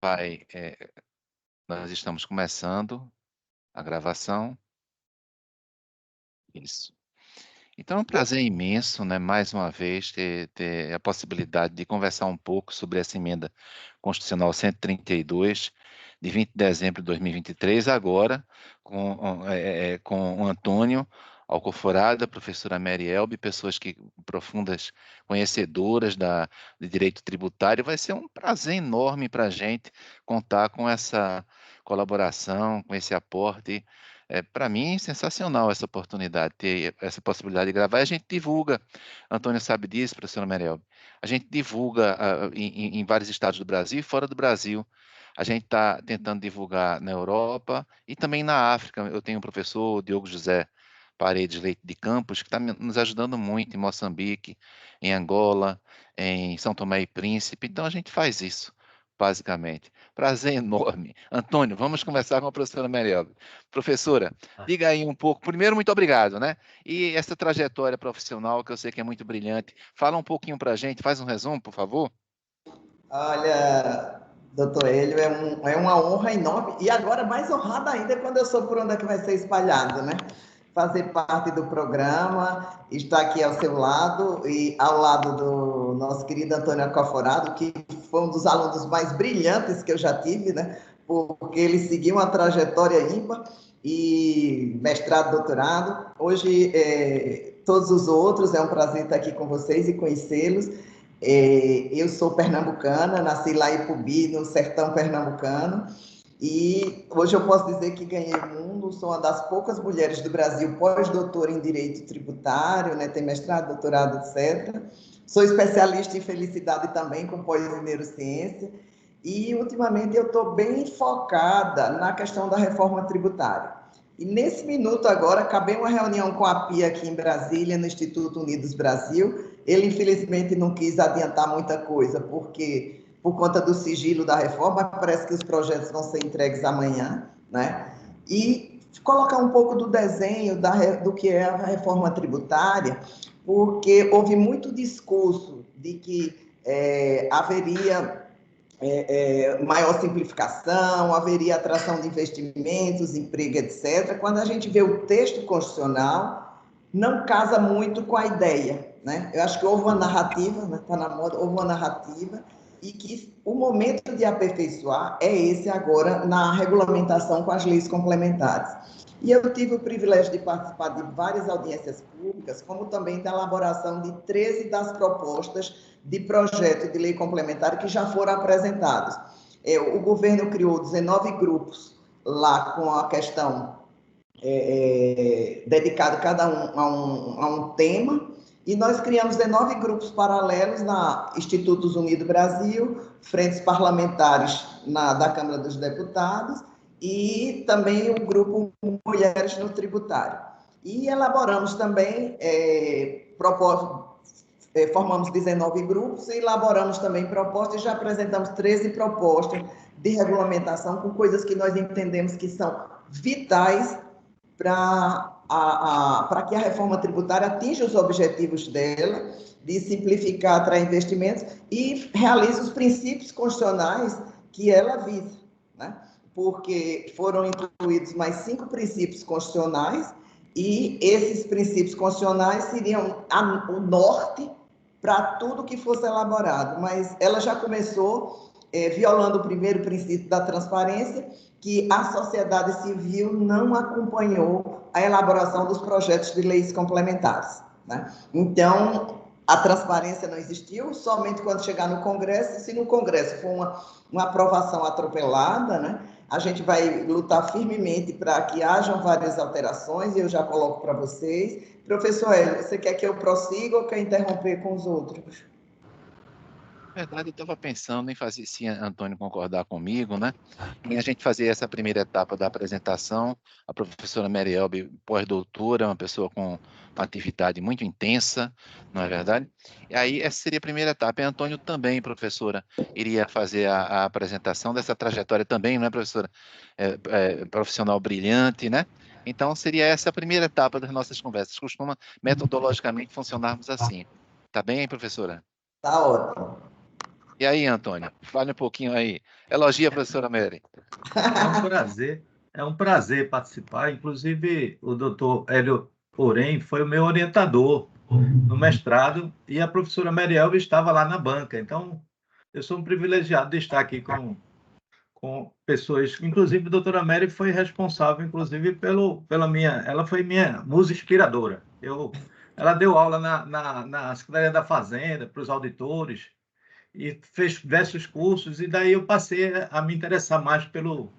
Pai, nós estamos começando a gravação. Isso. Então, é um prazer imenso, né, mais uma vez, ter a possibilidade de conversar um pouco sobre essa emenda constitucional 132, de 20 de dezembro de 2023, agora, com o Antônio Alcoforada, a professora Mary Elbe, pessoas que profundas conhecedoras de direito tributário. Vai ser um prazer enorme para a gente contar com essa colaboração, com esse aporte. Para mim, sensacional essa oportunidade, ter essa possibilidade de gravar. E a gente divulga, Antônio sabe disso, professora Merel, a gente divulga em vários estados do Brasil e fora do Brasil. A gente está tentando divulgar na Europa e também na África. Eu tenho o professor Diogo José Paredes Leite de Campos, que está nos ajudando muito em Moçambique, em Angola, em São Tomé e Príncipe. Então, a gente faz isso, basicamente. Prazer enorme. Antônio, vamos conversar com a professora Merel. Professora, diga aí um pouco. Primeiro, muito obrigado, né? E essa trajetória profissional, que eu sei que é muito brilhante, fala um pouquinho para a gente, faz um resumo, por favor. Olha, doutor Hélio, é uma honra enorme, e agora mais honrada ainda quando eu sou por onde é que vai ser espalhado, né? Fazer parte do programa, estar aqui ao seu lado e ao lado do nosso querido Antônio Alcoforado, que foi um dos alunos mais brilhantes que eu já tive, né? Porque ele seguiu uma trajetória ímpar e mestrado, doutorado. Hoje, todos os outros, é um prazer estar aqui com vocês e conhecê-los. Eu sou pernambucana, nasci lá em Ipubi, no sertão pernambucano, e hoje eu posso dizer que ganhei o mundo, sou uma das poucas mulheres do Brasil pós-doutora em Direito Tributário, né, tem mestrado, doutorado, etc. Sou especialista em felicidade também, com pós em neurociência, e ultimamente eu estou bem focada na questão da reforma tributária. E nesse minuto agora, acabei uma reunião com a Pia aqui em Brasília, no Instituto Unidos Brasil. Ele, infelizmente, não quis adiantar muita coisa, porque, por conta do sigilo da reforma, parece que os projetos vão ser entregues amanhã, né? E colocar um pouco do desenho do que é a reforma tributária, porque houve muito discurso de que haveria maior simplificação, haveria atração de investimentos, emprego, etc. Quando a gente vê o texto constitucional, não casa muito com a ideia, né? Eu acho que houve uma narrativa, né? Está na moda, houve uma narrativa, e que o momento de aperfeiçoar é esse agora na regulamentação com as leis complementares. E eu tive o privilégio de participar de várias audiências públicas, como também da elaboração de 13 das propostas de projeto de lei complementar que já foram apresentados. O governo criou 19 grupos lá com a questão dedicado cada um a um tema, e nós criamos 19 grupos paralelos na Institutos Unidos Brasil, frentes parlamentares da Câmara dos Deputados, e também o grupo Mulheres no Tributário. E elaboramos também formamos 19 grupos e elaboramos também propostas, e já apresentamos 13 propostas de regulamentação com coisas que nós entendemos que são vitais para que a reforma tributária atinja os objetivos dela, de simplificar, atrair investimentos e realize os princípios constitucionais que ela visa, né? Porque foram incluídos mais 5 princípios constitucionais, e esses princípios constitucionais seriam o norte para tudo que fosse elaborado, mas ela já começou violando o primeiro princípio da transparência, que a sociedade civil não acompanhou a elaboração dos projetos de leis complementares, né? Então, a transparência não existiu, somente quando chegar no Congresso. Se no Congresso for uma aprovação atropelada, né, a gente vai lutar firmemente para que hajam várias alterações, e eu já coloco para vocês. Professor Hélio, você quer que eu prossiga ou quer interromper com os outros? Na verdade, eu estava pensando em fazer, se Antônio concordar comigo, né? Em a gente fazer essa primeira etapa da apresentação. A professora Mary Elbe, pós-doutora, uma pessoa com uma atividade muito intensa, não é verdade? E aí, essa seria a primeira etapa. E Antônio também, professora, iria fazer a apresentação dessa trajetória também, não é, professora? Profissional brilhante, né? Então, seria essa a primeira etapa das nossas conversas. Costuma, metodologicamente, funcionarmos assim. Tá bem, professora? Tá ótimo. E aí, Antônio, fale um pouquinho aí. Elogia a professora Mary. É um prazer participar. Inclusive, o doutor Hélio Porém foi o meu orientador no mestrado e a professora Meriel estava lá na banca. Então, eu sou um privilegiado de estar aqui com pessoas. Inclusive, a doutora Mary foi responsável, inclusive, pela minha. Ela foi minha musa inspiradora. Ela deu aula na Secretaria da Fazenda, para os auditores, e fez diversos cursos, e daí eu passei a me interessar mais pelo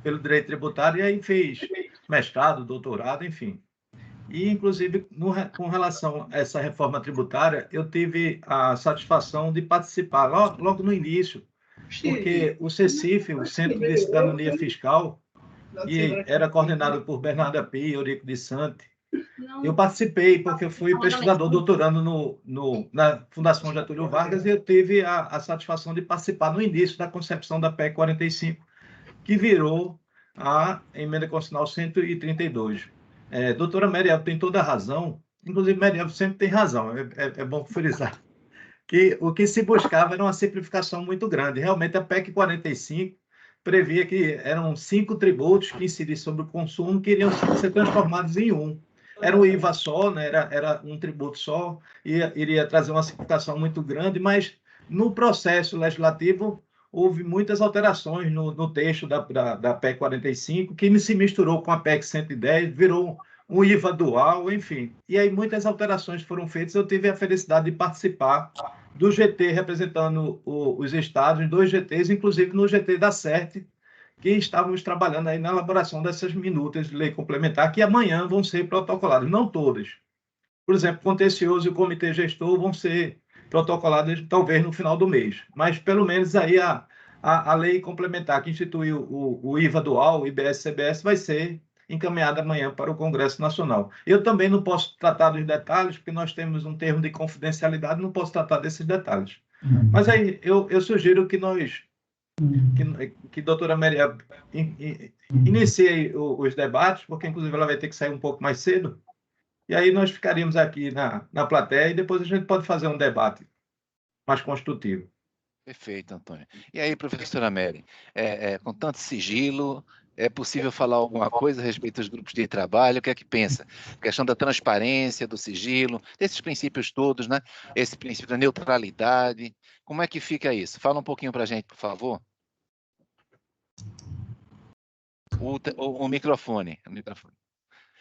direito tributário, e aí fiz mestrado, doutorado, enfim. E, inclusive, com relação a essa reforma tributária, eu tive a satisfação de participar logo no início, porque o CECIF, o Centro de Cidadania Fiscal, que era coordenado por Bernarda Pi e Eurico de Santi, eu participei, porque eu fui pesquisador doutorando na Fundação Getúlio Vargas, e eu tive a satisfação de participar no início da concepção da PEC 45, que virou a Emenda Constitucional 132. Doutora Meriel tem toda a razão, inclusive Meriel sempre tem razão, é bom frisar, que o que se buscava era uma simplificação muito grande. Realmente, a PEC 45 previa que eram 5 tributos que incidissem sobre o consumo que iriam ser transformados em um. Era um IVA só, né? Era um tributo só, iria trazer uma simplificação muito grande, mas no processo legislativo houve muitas alterações no texto da PEC 45, que se misturou com a PEC 110, virou um IVA dual, enfim. E aí muitas alterações foram feitas. Eu tive a felicidade de participar do GT representando os estados, 2 GTs, inclusive no GT da CERT, que estávamos trabalhando aí na elaboração dessas minutas de lei complementar, que amanhã vão ser protocoladas, não todas. Por exemplo, contencioso e o comitê gestor vão ser protocoladas talvez no final do mês, mas pelo menos aí a lei complementar que instituiu o IVA dual, o IBS-CBS, vai ser encaminhada amanhã para o Congresso Nacional. Eu também não posso tratar dos detalhes, porque nós temos um termo de confidencialidade, não posso tratar desses detalhes. Mas aí eu sugiro que a doutora Maria inicie os debates, porque inclusive ela vai ter que sair um pouco mais cedo, e aí nós ficaríamos aqui na plateia e depois a gente pode fazer um debate mais construtivo. Perfeito, Antônio. E aí, professora Mary, com tanto sigilo, é possível falar alguma coisa a respeito dos grupos de trabalho? O que é que pensa? A questão da transparência, do sigilo, desses princípios todos, né? Esse princípio da neutralidade, como é que fica isso? Fala um pouquinho para a gente, por favor. O microfone.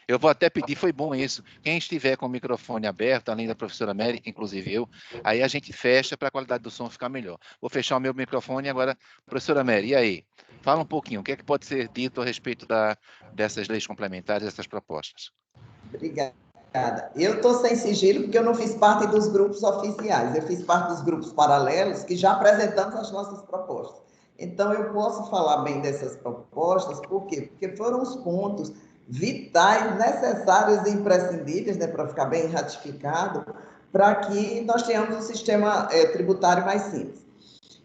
Eu vou até pedir, foi bom isso, quem estiver com o microfone aberto, além da professora Mary, inclusive eu, aí a gente fecha para a qualidade do som ficar melhor. Vou fechar o meu microfone agora, professora Mary, e aí? Fala um pouquinho, o que é que pode ser dito a respeito dessas leis complementares, dessas propostas? Obrigada. Eu estou sem sigilo porque eu não fiz parte dos grupos oficiais, eu fiz parte dos grupos paralelos que já apresentamos as nossas propostas. Então, eu posso falar bem dessas propostas, por quê? Porque foram os pontos vitais, necessários e imprescindíveis, né, para ficar bem ratificado, para que nós tenhamos um sistema tributário mais simples.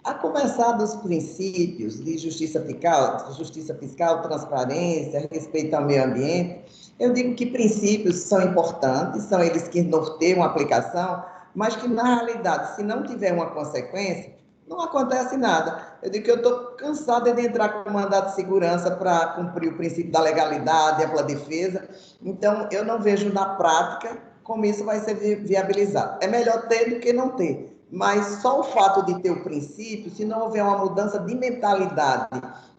A começar dos princípios de justiça fiscal, transparência, respeito ao meio ambiente, eu digo que princípios são importantes, são eles que norteiam a aplicação, mas que, na realidade, se não tiver uma consequência, não acontece nada. Eu digo que eu estou cansada de entrar com mandato de segurança para cumprir o princípio da legalidade, ampla defesa, então eu não vejo na prática como isso vai ser viabilizado. É melhor ter do que não ter. Mas só o fato de ter o princípio, se não houver uma mudança de mentalidade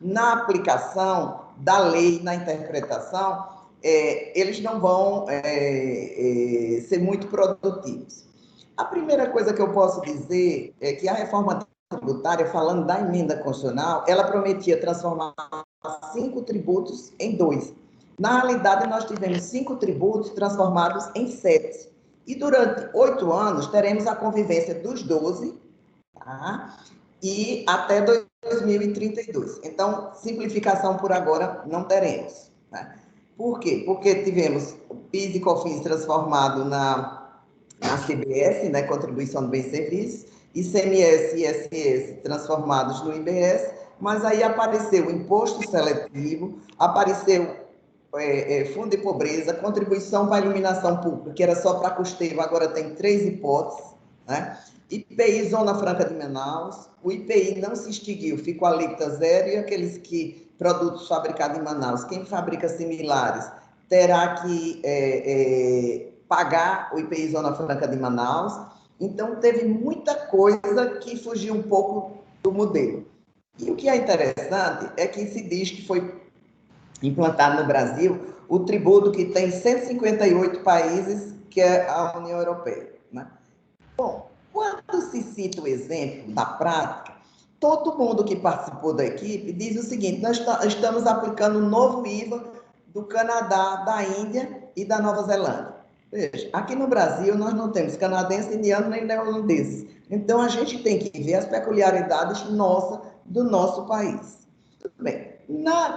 na aplicação da lei, na interpretação, eles não vão ser muito produtivos. A primeira coisa que eu posso dizer é que a reforma tributária, falando da emenda constitucional, ela prometia transformar 5 tributos em 2. Na realidade, nós tivemos 5 tributos transformados em 7. E durante 8 anos, teremos a convivência dos 12, tá? E até 2032. Então, simplificação por agora não teremos. Né? Por quê? Porque tivemos o PIS e COFINS transformado na CBS, né, Contribuição do Bem e Serviços, ICMS e ISS transformados no IBS, mas aí apareceu o imposto seletivo, apareceu fundo de pobreza, contribuição para a iluminação pública, que era só para custeio, agora tem 3 hipóteses, né? IPI Zona Franca de Manaus, o IPI não se extinguiu, ficou alíquota zero, e aqueles que produtos fabricados em Manaus, quem fabrica similares, terá que pagar o IPI Zona Franca de Manaus. Então, teve muita coisa que fugiu um pouco do modelo. E o que é interessante é que se diz que foi implantado no Brasil o tributo que tem 158 países, que é a União Europeia, né? Bom, quando se cita o exemplo da prática, todo mundo que participou da equipe diz o seguinte: nós estamos aplicando o novo IVA do Canadá, da Índia e da Nova Zelândia. Veja, aqui no Brasil nós não temos canadense, indiano nem neerlandês. Então a gente tem que ver as peculiaridades nossas do nosso país. Tudo bem.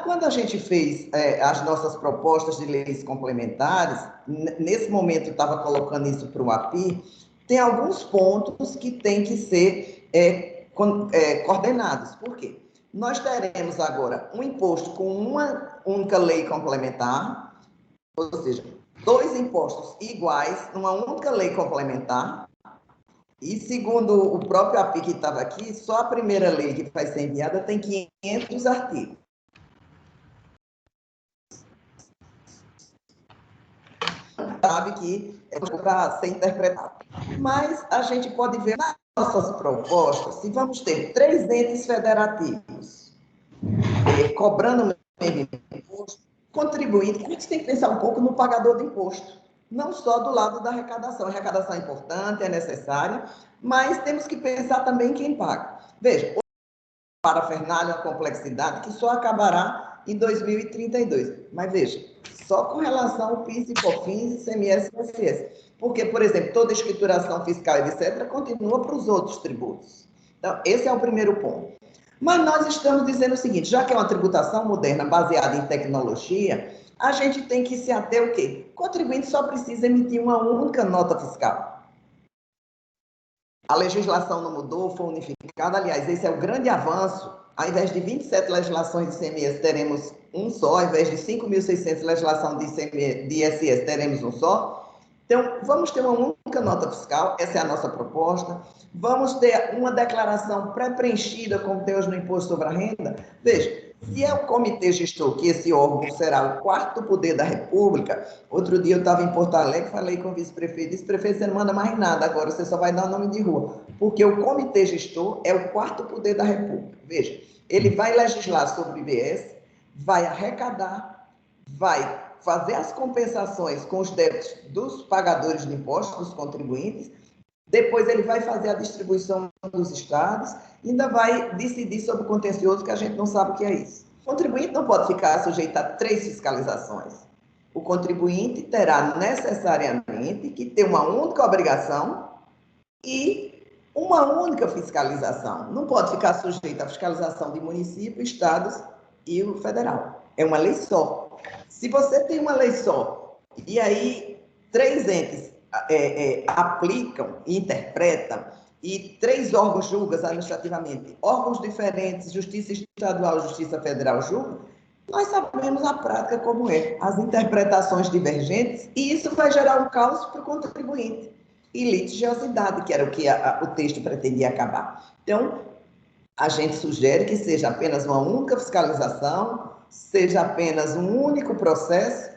Quando a gente fez as nossas propostas de leis complementares, nesse momento estava colocando isso para o API, tem alguns pontos que têm que ser coordenados. Por quê? Nós teremos agora um imposto com uma única lei complementar, ou seja, 2 impostos iguais numa única lei complementar, e segundo o próprio API que estava aqui, só a primeira lei que vai ser enviada tem 500 artigos. Sabe que é para ser interpretado. Mas a gente pode ver nas nossas propostas, se vamos ter 3 entes federativos cobrando o mesmo imposto, contribuindo, a gente tem que pensar um pouco no pagador de imposto, não só do lado da arrecadação. A arrecadação é importante, é necessária, mas temos que pensar também quem paga. Veja, para a parafernália, a complexidade que só acabará em 2032. Mas veja, só com relação ao PIS e COFINS, ICMS e ISS. Porque, por exemplo, toda escrituração fiscal, etc., continua para os outros tributos. Então, esse é o primeiro ponto. Mas nós estamos dizendo o seguinte: já que é uma tributação moderna baseada em tecnologia, a gente tem que se ater ao quê? O contribuinte só precisa emitir uma única nota fiscal. A legislação não mudou, foi unificada. Aliás, esse é o grande avanço. Ao invés de 27 legislações de ICMS, teremos um só. Ao invés de 5.600 legislação de ISS, teremos um só. Então, vamos ter uma única nota fiscal, essa é a nossa proposta. Vamos ter uma declaração pré-preenchida, como tem hoje no Imposto sobre a Renda. Veja, se é o comitê gestor, que esse órgão será o 4º poder da República. Outro dia eu estava em Porto Alegre, falei com o vice-prefeito, disse: prefeito, você não manda mais nada agora, você só vai dar nome de rua, porque o comitê gestor é o 4º poder da República. Veja, ele vai legislar sobre o IBS, vai arrecadar, vai fazer as compensações com os débitos dos pagadores de impostos, dos contribuintes, depois ele vai fazer a distribuição dos estados, ainda vai decidir sobre o contencioso, que a gente não sabe o que é isso. O contribuinte não pode ficar sujeito a 3 fiscalizações. O contribuinte terá necessariamente que ter uma única obrigação e uma única fiscalização. Não pode ficar sujeito à fiscalização de município, estados e o federal. É uma lei só. Se você tem uma lei só, e aí 3 entes aplicam e interpretam, e 3 órgãos julgam administrativamente, órgãos diferentes, Justiça Estadual, Justiça Federal julgam, nós sabemos a prática como é, as interpretações divergentes, e isso vai gerar um caos para o contribuinte, e litigiosidade, que era o que o texto pretendia acabar. Então, a gente sugere que seja apenas uma única fiscalização, seja apenas um único processo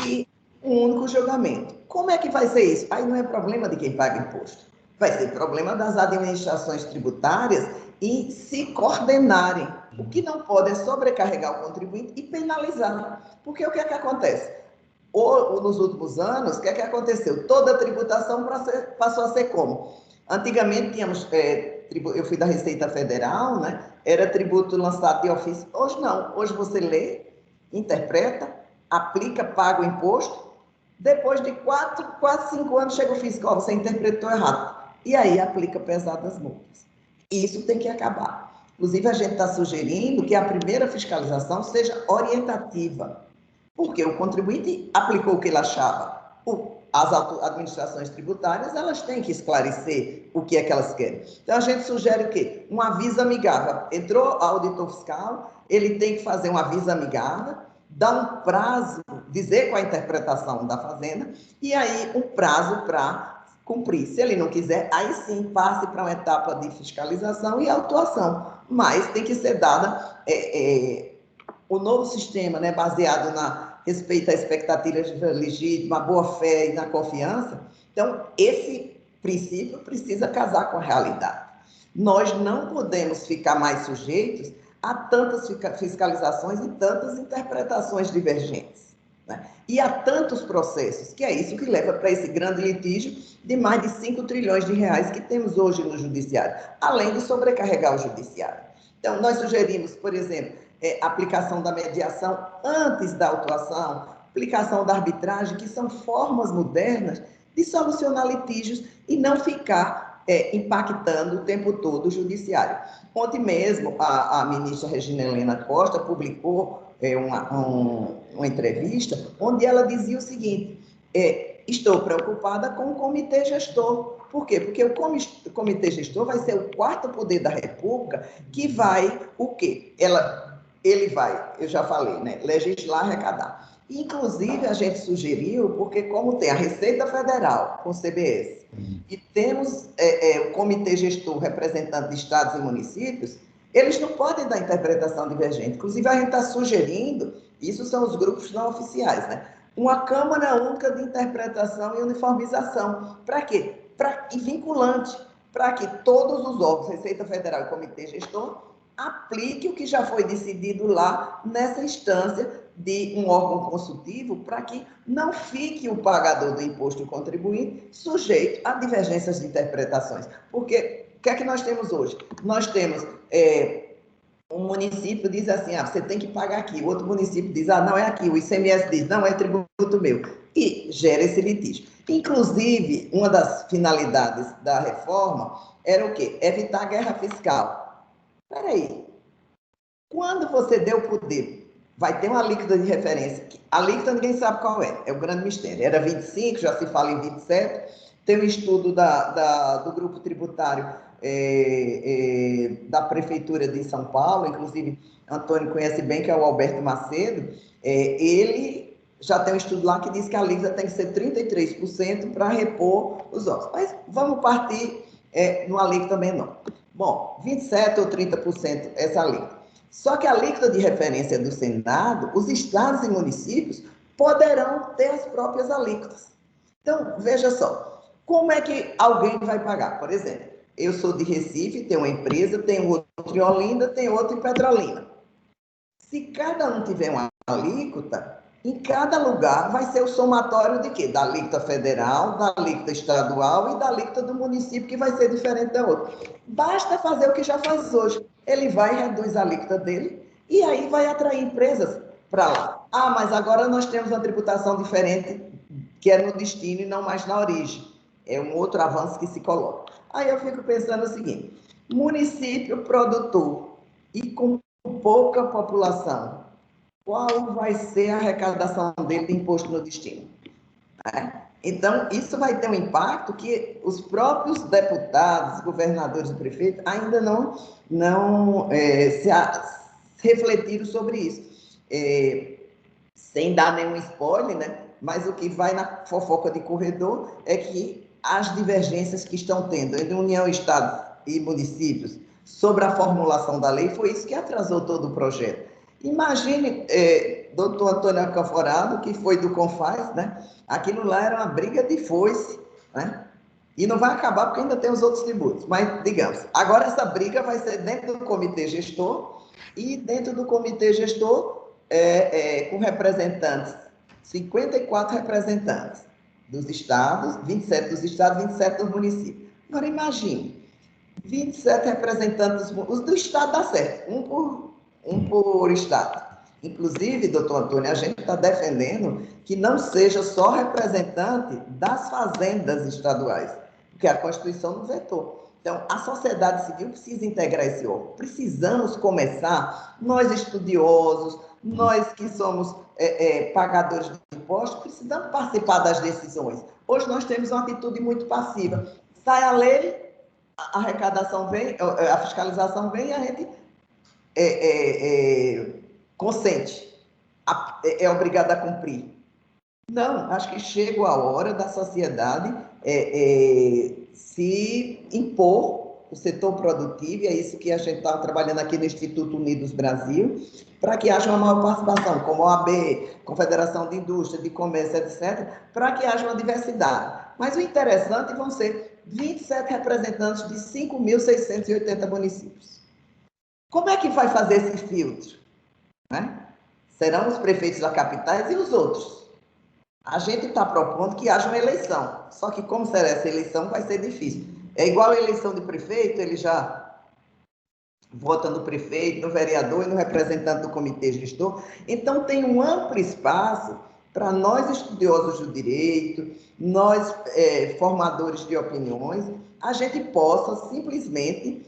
e um único julgamento. Como é que vai ser isso? Aí não é problema de quem paga imposto. Vai ser problema das administrações tributárias em se coordenarem. O que não pode é sobrecarregar o contribuinte e penalizar. Porque o que é que acontece? Nos últimos anos, o que é que aconteceu? Toda a tributação passou a ser como? Antigamente tínhamos, eu fui da Receita Federal, né? Era tributo lançado de ofício. Hoje não. Hoje você lê, interpreta, aplica, paga o imposto. Depois de 4, 5 anos, chega o fiscal, você interpretou errado. E aí aplica pesadas multas. Isso tem que acabar. Inclusive, a gente está sugerindo que a primeira fiscalização seja orientativa. Porque o contribuinte aplicou o que ele achava. As administrações tributárias, elas têm que esclarecer o que é que elas querem. Então, a gente sugere o quê? Um aviso amigável. Entrou auditor fiscal, ele tem que fazer um aviso amigável, dar um prazo, dizer qual a interpretação da Fazenda, e aí um prazo para cumprir. Se ele não quiser, aí sim passe para uma etapa de fiscalização e autuação. Mas tem que ser dada o novo sistema, né, baseado na respeito à expectativas legítima, boa-fé e na confiança. Então, esse princípio precisa casar com a realidade. Nós não podemos ficar mais sujeitos a tantas fiscalizações e tantas interpretações divergentes, né? E há tantos processos, que é isso que leva para esse grande litígio de mais de 5 trilhões de reais que temos hoje no judiciário, além de sobrecarregar o judiciário. Então, nós sugerimos, por exemplo, aplicação da mediação antes da autuação, aplicação da arbitragem, que são formas modernas de solucionar litígios e não ficar impactando o tempo todo o judiciário. Ontem mesmo, a ministra Regina Helena Costa publicou uma entrevista onde ela dizia o seguinte: estou preocupada com o comitê gestor. Por quê? Porque o comitê gestor vai ser o quarto poder da República que vai o quê? Ele vai, eu já falei, né? Legislar, arrecadar. Inclusive, a gente sugeriu, porque como tem a Receita Federal com o CBS, e temos o comitê gestor representante de estados e municípios, eles não podem dar interpretação divergente. Inclusive, a gente está sugerindo, isso são os grupos não oficiais, né? Uma Câmara Única de Interpretação e Uniformização. Para quê? E vinculante, para que todos os órgãos, Receita Federal e Comitê Gestor, aplique o que já foi decidido lá nessa instância de um órgão consultivo, para que não fique o pagador do imposto, o contribuinte, sujeito a divergências de interpretações. Porque o que é que nós temos hoje? Nós temos um município diz assim, você tem que pagar aqui, o outro município diz, não é aqui, o ICMS diz, não é tributo meu, e gera esse litígio. Inclusive, uma das finalidades da reforma era o quê? Evitar a guerra fiscal. Espera aí, quando você deu poder, vai ter uma alíquota de referência, a alíquota ninguém sabe qual é o grande mistério, era 25, já se fala em 27, tem um estudo do grupo tributário da Prefeitura de São Paulo, inclusive Antônio conhece bem, que é o Alberto Macedo, ele já tem um estudo lá que diz que a alíquota tem que ser 33% para repor os órgãos. Mas vamos partir numa alíquota menor. Bom, 27% ou 30% essa alíquota. Só que a alíquota de referência do Senado, os estados e municípios poderão ter as próprias alíquotas. Então, veja só, como é que alguém vai pagar? Por exemplo, eu sou de Recife, tenho uma empresa, tenho outro em Olinda, tenho outro em Petrolina. Se cada um tiver uma alíquota, em cada lugar vai ser o somatório de quê? Da alíquota federal, da alíquota estadual e da alíquota do município, que vai ser diferente da outra. Basta fazer o que já faz hoje. Ele vai e reduz a alíquota dele e aí vai atrair empresas para lá. Mas agora nós temos uma tributação diferente, que é no destino e não mais na origem. É um outro avanço que se coloca. Aí eu fico pensando o seguinte: município produtor e com pouca população, qual vai ser a arrecadação dele de imposto no destino? Então, isso vai ter um impacto que os próprios deputados, governadores e prefeitos ainda não refletiram sobre isso. Sem dar nenhum spoiler, né? Mas o que vai na fofoca de corredor é que as divergências que estão tendo entre União, Estado e municípios sobre a formulação da lei foi isso que atrasou todo o projeto. Imagine, doutor Antônio Alcanforado, que foi do Confaz, né? Aquilo lá era uma briga de foice, né? E não vai acabar porque ainda tem os outros tributos, mas digamos, agora essa briga vai ser dentro do comitê gestor e dentro do comitê gestor com representantes, 54 representantes dos estados, 27 dos estados, 27 dos municípios. Agora imagine, 27 representantes, os do estado dá certo, um por estado. Inclusive, doutor Antônio, a gente está defendendo que não seja só representante das fazendas estaduais, porque a Constituição não vetou. Então, a sociedade civil precisa integrar esse órgão. Precisamos começar, nós estudiosos, nós que somos pagadores de impostos, precisamos participar das decisões. Hoje nós temos uma atitude muito passiva. Sai a lei, a arrecadação vem, a fiscalização vem e a gente consente, é obrigado a cumprir. Não, acho que chegou a hora da sociedade se impor o setor produtivo, e é isso que a gente está trabalhando aqui no Instituto Unidos Brasil, para que haja uma maior participação, como a OAB, Confederação de Indústria, de Comércio, etc., para que haja uma diversidade. Mas o interessante vão ser 27 representantes de 5.680 municípios. Como é que vai fazer esse filtro? Né? Serão os prefeitos das capitais e os outros. A gente está propondo que haja uma eleição, só que como será essa eleição vai ser difícil. É igual a eleição de prefeito, ele já vota no prefeito, no vereador e no representante do comitê gestor. Então, tem um amplo espaço para nós, estudiosos do direito, nós, formadores de opiniões, a gente possa simplesmente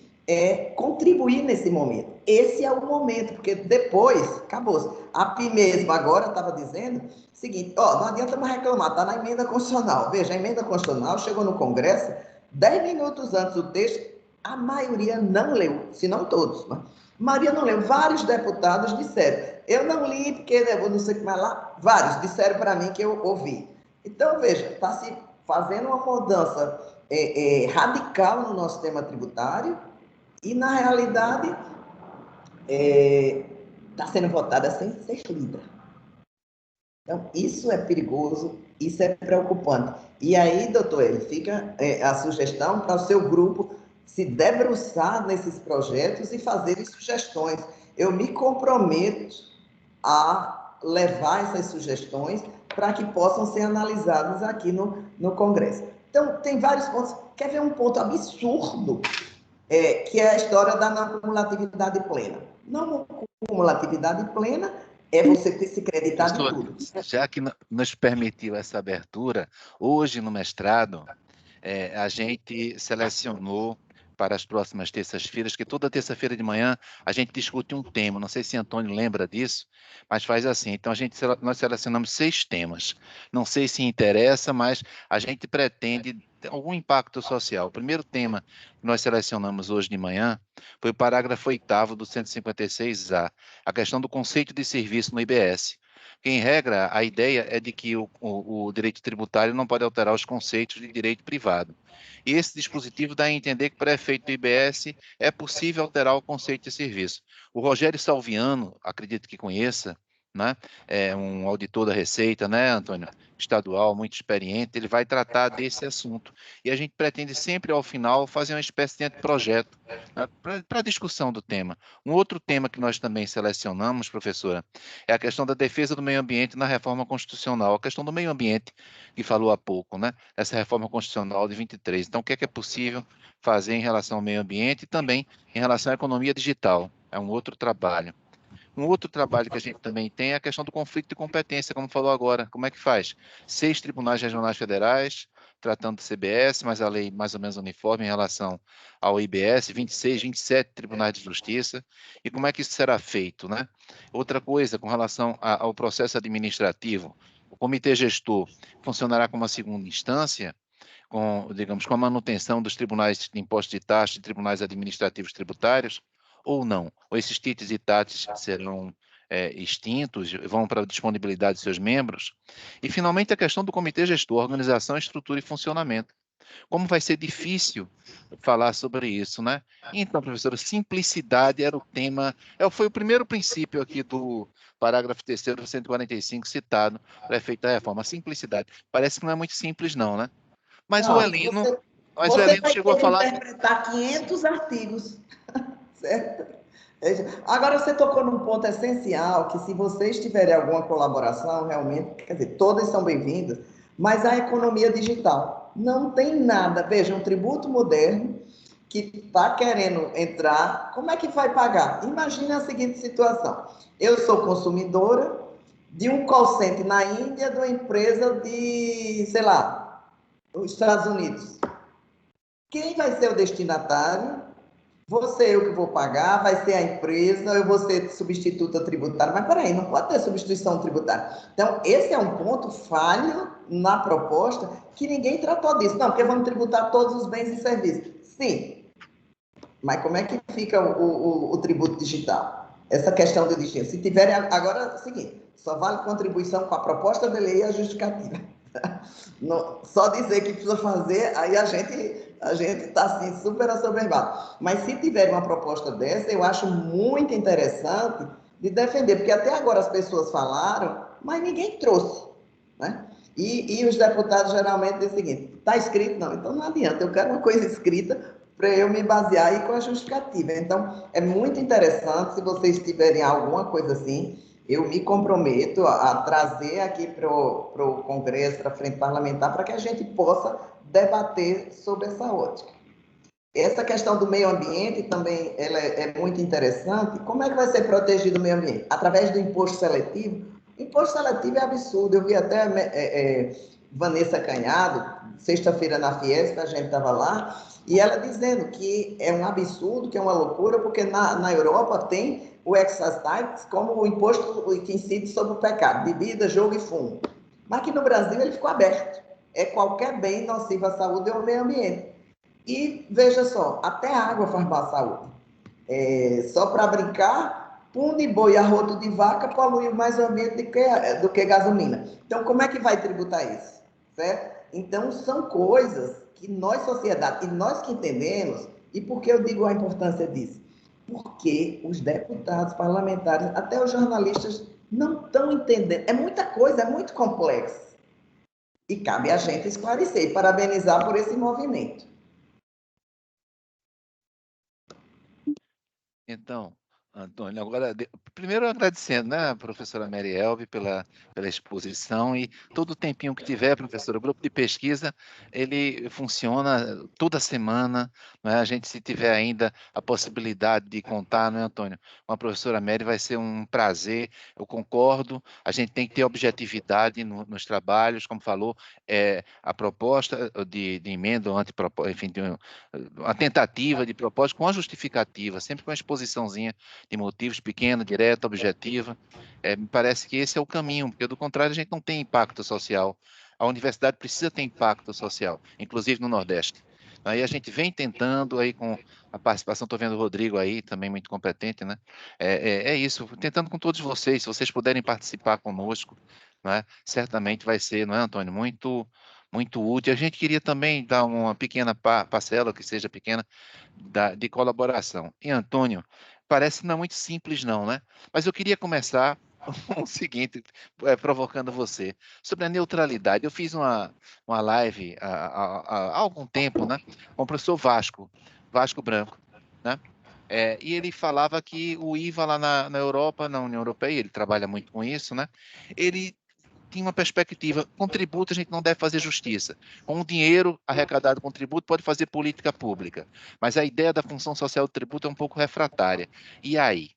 contribuir nesse momento. Esse é o momento, porque depois, acabou. A PI mesmo agora estava dizendo o seguinte, não adianta mais reclamar, está na emenda constitucional. Veja, a emenda constitucional chegou no Congresso, 10 minutos antes do texto, a maioria não leu, se não todos, né? A maioria não leu. Vários deputados disseram, eu não li porque eu não sei como é lá, vários disseram para mim que eu ouvi. Então, veja, está se fazendo uma mudança radical no nosso sistema tributário e, na realidade, está sendo votada sem ser lida. Então, isso é perigoso, isso é preocupante. E aí, doutor, ele fica a sugestão para o seu grupo se debruçar nesses projetos e fazerem sugestões. Eu me comprometo a levar essas sugestões para que possam ser analisadas aqui no Congresso. Então, tem vários pontos. Quer ver um ponto absurdo, que é a história da não cumulatividade plena. Não cumulatividade plena é você ter se creditado em tudo. Já que nos permitiu essa abertura, hoje no mestrado, a gente selecionou para as próximas terças-feiras, que toda terça-feira de manhã a gente discute um tema. Não sei se Antônio lembra disso, mas faz assim. Então, nós selecionamos 6 temas. Não sei se interessa, mas a gente pretende ter algum impacto social. O primeiro tema que nós selecionamos hoje de manhã foi o parágrafo 8º do 156A, a questão do conceito de serviço no IBS. Que, em regra, a ideia é de que o direito tributário não pode alterar os conceitos de direito privado. E esse dispositivo dá a entender que, para efeito do IBS, é possível alterar o conceito de serviço. O Rogério Salviano, acredito que conheça, né? É um auditor da Receita, né, Antônio? Estadual, muito experiente, ele vai tratar desse assunto. E a gente pretende sempre, ao final, fazer uma espécie de anteprojeto, né, para a discussão do tema. Um outro tema que nós também selecionamos, professora, é a questão da defesa do meio ambiente na reforma constitucional, a questão do meio ambiente, que falou há pouco, né? Essa reforma constitucional de 23. Então, o que é possível fazer em relação ao meio ambiente e também em relação à economia digital? É um outro trabalho. Um outro trabalho que a gente também tem é a questão do conflito de competência, como falou agora. Como é que faz? 6 tribunais regionais federais, tratando do CBS, mas a lei mais ou menos uniforme em relação ao IBS, 26, 27 tribunais de justiça. E como é que isso será feito, né? Outra coisa, com relação ao processo administrativo, o comitê gestor funcionará como uma segunda instância, digamos, com a manutenção dos tribunais de impostos e taxas e tribunais administrativos tributários, ou não? Ou esses TITs e TATs serão extintos, vão para a disponibilidade de seus membros? E, finalmente, a questão do comitê gestor, organização, estrutura e funcionamento. Como vai ser difícil falar sobre isso, né? Então, professora, simplicidade era o tema, foi o primeiro princípio aqui do parágrafo 3º do 145 citado para efeito da reforma, a simplicidade. Parece que não é muito simples, não, né? Mas o Não, Heleno, você vai chegou a ter que falar... interpretar 500 artigos, certo? Agora, você tocou num ponto essencial, que se vocês tiverem alguma colaboração, realmente, quer dizer, todas são bem-vindas, mas a economia digital não tem nada. Veja, um tributo moderno que está querendo entrar, como é que vai pagar? Imagine a seguinte situação, eu sou consumidora de um call center na Índia, de uma empresa de, sei lá, os Estados Unidos. Quem vai ser o destinatário? Vou ser eu que vou pagar, vai ser a empresa, eu vou ser substituta tributária. Mas peraí, não pode ter substituição tributária. Então, esse é um ponto falho na proposta que ninguém tratou disso. Não, porque vamos tributar todos os bens e serviços. Sim, mas como é que fica o tributo digital? Essa questão do destino. Se tiver, agora é o seguinte, só vale contribuição com a proposta de lei e a justificativa. Só dizer que precisa fazer, aí a gente está assim, super assoberbado. Mas se tiver uma proposta dessa, eu acho muito interessante de defender, porque até agora as pessoas falaram, mas ninguém trouxe, né? E os deputados geralmente dizem o seguinte: está escrito? Não, então não adianta, eu quero uma coisa escrita para eu me basear aí com a justificativa. Então, é muito interessante, se vocês tiverem alguma coisa assim, eu me comprometo a trazer aqui para o Congresso, para a frente parlamentar, para que a gente possa debater sobre essa ótica. Essa questão do meio ambiente também ela é muito interessante. Como é que vai ser protegido o meio ambiente? Através do imposto seletivo? O imposto seletivo é absurdo. Eu vi até Vanessa Canhado, sexta-feira na Fiesp, a gente estava lá, e ela dizendo que é um absurdo, que é uma loucura, porque na Europa tem o excise tax como o imposto que incide sobre o pecado, bebida, jogo e fumo. Mas aqui no Brasil ele ficou aberto. É qualquer bem nocivo à saúde ou ao meio ambiente. E veja só, até a água faz mal à saúde. Só para brincar, pum de boi e arroto de vaca polui mais o ambiente do que gasolina. Então, como é que vai tributar isso? Certo? Então, são coisas que nós, sociedade, e nós que entendemos, e por que eu digo a importância disso? Porque os deputados, parlamentares, até os jornalistas não estão entendendo. É muita coisa, é muito complexo. E cabe a gente esclarecer e parabenizar por esse movimento. Então, Antônio, agora, primeiro agradecendo, né, a professora Mary Elbe pela exposição e todo o tempinho que tiver, professora, o grupo de pesquisa, ele funciona toda semana, né, a gente, se tiver ainda a possibilidade de contar, né, Antônio, com a professora Mary, vai ser um prazer, eu concordo, a gente tem que ter objetividade nos trabalhos, como falou, a proposta de emenda, ou antipropósito, enfim, a tentativa de proposta com a justificativa, sempre com a exposiçãozinha de motivos pequena, direta, objetiva. Me parece que esse é o caminho, porque do contrário a gente não tem impacto social. A universidade precisa ter impacto social, inclusive no Nordeste. Aí a gente vem tentando aí com a participação, estou vendo o Rodrigo aí, também muito competente, né? É isso, tentando com todos vocês, se vocês puderem participar conosco, né? Certamente vai ser, não é, Antônio? Muito útil. A gente queria também dar uma pequena parcela, que seja pequena, de colaboração. E, Antônio, parece não muito simples, não, né? Mas eu queria começar com o seguinte, provocando você, sobre a neutralidade. Eu fiz uma live há algum tempo, né, com o professor Vasco Branco, né? E ele falava que o IVA lá na Europa, na União Europeia, ele trabalha muito com isso, né? Ele tinha uma perspectiva, com tributo a gente não deve fazer justiça. Com o dinheiro arrecadado com tributo pode fazer política pública. Mas a ideia da função social do tributo é um pouco refratária. E aí?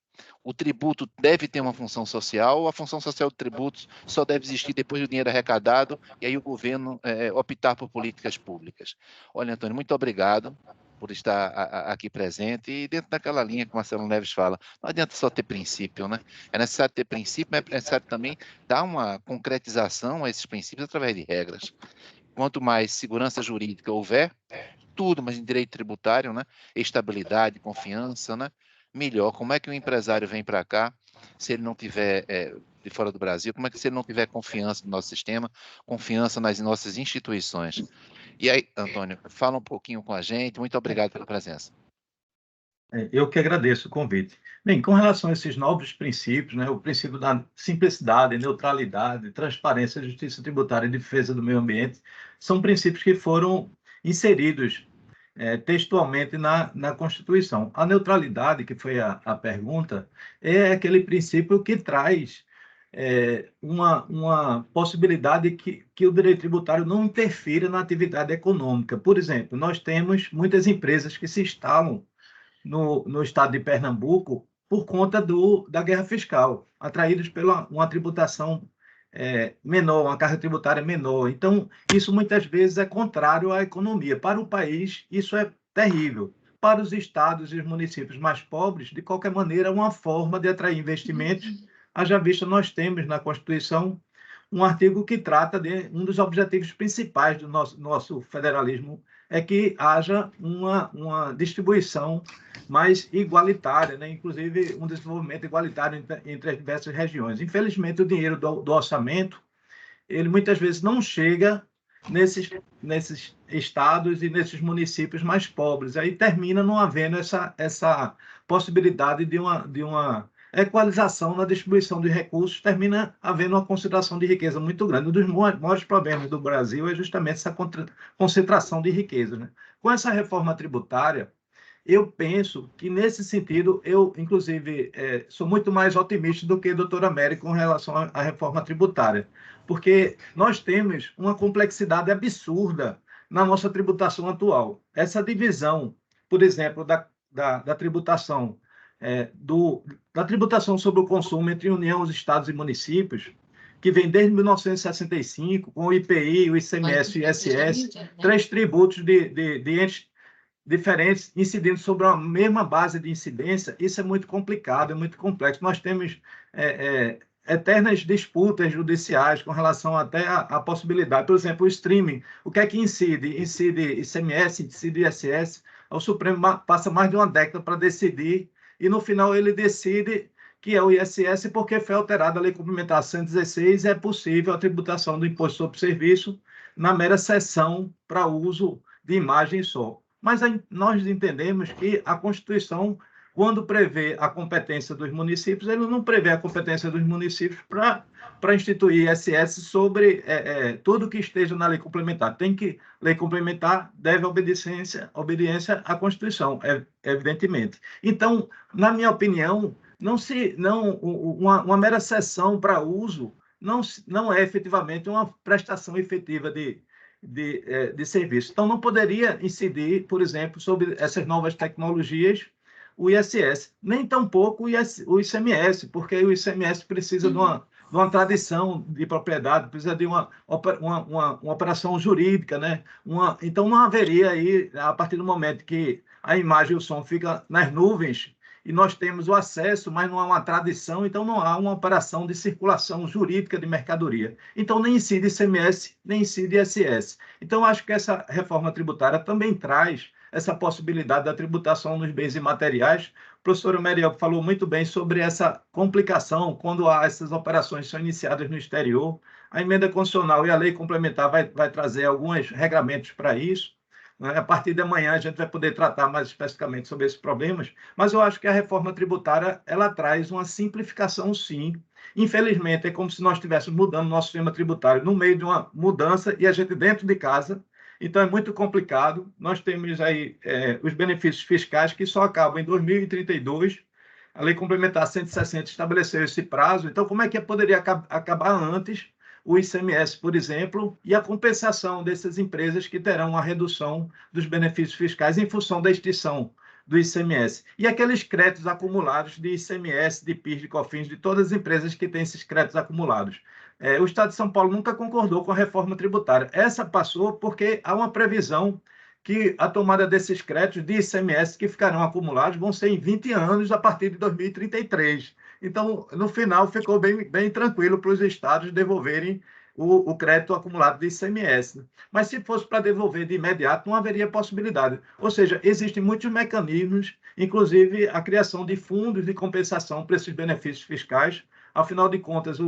O tributo deve ter uma função social, ou a função social do tributo só deve existir depois do dinheiro arrecadado e aí o governo optar por políticas públicas? Olha, Antônio, muito obrigado por estar aqui presente e dentro daquela linha que o Marcelo Neves fala, não adianta só ter princípio, né? É necessário ter princípio, mas é necessário também dar uma concretização a esses princípios através de regras. Quanto mais segurança jurídica houver, tudo, mas em direito tributário, né? Estabilidade, confiança, né? Melhor. Como é que o empresário vem para cá se ele não tiver de fora do Brasil? Como é que se ele não tiver confiança no nosso sistema, confiança nas nossas instituições? E aí, Antônio, fala um pouquinho com a gente. Muito obrigado pela presença. Eu que agradeço o convite. Bem, com relação a esses novos princípios, né, o princípio da simplicidade, neutralidade, transparência, justiça tributária e defesa do meio ambiente, são princípios que foram inseridos textualmente na Constituição. A neutralidade, que foi a pergunta, é aquele princípio que traz uma possibilidade que o direito tributário não interfira na atividade econômica. Por exemplo, nós temos muitas empresas que se instalam no estado de Pernambuco por conta da guerra fiscal, atraídos pela uma tributação menor, uma carga tributária menor. Então, isso muitas vezes é contrário à economia. Para o país, isso é terrível. Para os estados e os municípios mais pobres, de qualquer maneira, é uma forma de atrair investimentos. Haja vista, nós temos na Constituição um artigo que trata de um dos objetivos principais do nosso federalismo, é que haja uma distribuição mais igualitária, né? Inclusive um desenvolvimento igualitário entre as diversas regiões. Infelizmente, o dinheiro do orçamento ele muitas vezes não chega nesses estados e nesses municípios mais pobres. Aí termina não havendo essa possibilidade de uma equalização na distribuição de recursos, termina havendo uma concentração de riqueza muito grande. Um dos maiores problemas do Brasil é justamente essa concentração de riqueza, né? Com essa reforma tributária, eu penso que, nesse sentido, eu, inclusive, sou muito mais otimista do que a doutora Mary com relação à reforma tributária, porque nós temos uma complexidade absurda na nossa tributação atual. Essa divisão, por exemplo, da tributação, da tributação sobre o consumo entre União, os estados e municípios, que vem desde 1965, com o IPI, o ICMS e o ISS, três tributos de entes diferentes incidindo sobre a mesma base de incidência. Isso é muito complicado, é muito complexo. Nós temos eternas disputas judiciais com relação até à possibilidade. Por exemplo, o streaming, o que é que incide? Incide ICMS, incide ISS. O Supremo passa mais de uma década para decidir, e no final ele decide que é o ISS, porque foi alterada a Lei Complementar 116, e é possível a tributação do Imposto sobre Serviço na mera cessão para uso de imagem só. Mas nós entendemos que a Constituição, quando prevê a competência dos municípios, ele não prevê a competência dos municípios para instituir ISS sobre tudo que esteja na lei complementar. Lei complementar deve obediência à Constituição, evidentemente. Então, na minha opinião, uma mera cessão para uso não é efetivamente uma prestação efetiva de serviço. Então, não poderia incidir, por exemplo, sobre essas novas tecnologias, o ISS, nem tampouco o ICMS, porque o ICMS precisa de uma tradição de propriedade, precisa de uma operação jurídica, né? Então, não haveria aí, a partir do momento que a imagem e o som ficam nas nuvens, e nós temos o acesso, mas não há uma tradição, então não há uma operação de circulação jurídica de mercadoria. Então, nem incide ICMS, nem incide ISS. Então, acho que essa reforma tributária também traz essa possibilidade da tributação nos bens imateriais. O professor Meriel falou muito bem sobre essa complicação quando essas operações são iniciadas no exterior. A emenda constitucional e a lei complementar vai trazer alguns regramentos para isso. A partir de amanhã a gente vai poder tratar mais especificamente sobre esses problemas, mas eu acho que a reforma tributária ela traz uma simplificação, sim. Infelizmente, é como se nós estivéssemos mudando nosso sistema tributário no meio de uma mudança e a gente dentro de casa. Então, é muito complicado. Nós temos aí os benefícios fiscais que só acabam em 2032. A Lei Complementar 160 estabeleceu esse prazo. Então, como é que poderia acabar antes o ICMS, por exemplo, e a compensação dessas empresas que terão a redução dos benefícios fiscais em função da extinção do ICMS? E aqueles créditos acumulados de ICMS, de PIS, de COFINS, de todas as empresas que têm esses créditos acumulados. O Estado de São Paulo nunca concordou com a reforma tributária. Essa passou porque há uma previsão que a tomada desses créditos de ICMS que ficarão acumulados vão ser em 20 anos a partir de 2033. Então, no final, ficou bem tranquilo para os estados devolverem o crédito acumulado de ICMS. Mas se fosse para devolver de imediato, não haveria possibilidade. Ou seja, existem muitos mecanismos, inclusive a criação de fundos de compensação para esses benefícios fiscais. Afinal de contas,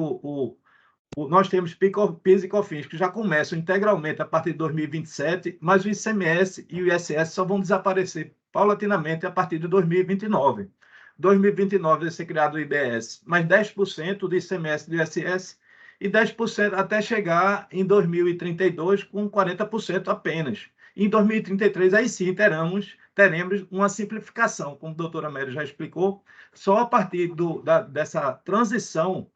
nós temos PIS e COFINS, que já começam integralmente a partir de 2027, mas o ICMS e o ISS só vão desaparecer paulatinamente a partir de 2029. 2029 vai ser criado o IBS, mais 10% do ICMS e do ISS, e 10% até chegar em 2032 com 40% apenas. Em 2033, aí sim, teremos uma simplificação, como a doutora Mary já explicou, só a partir dessa transição.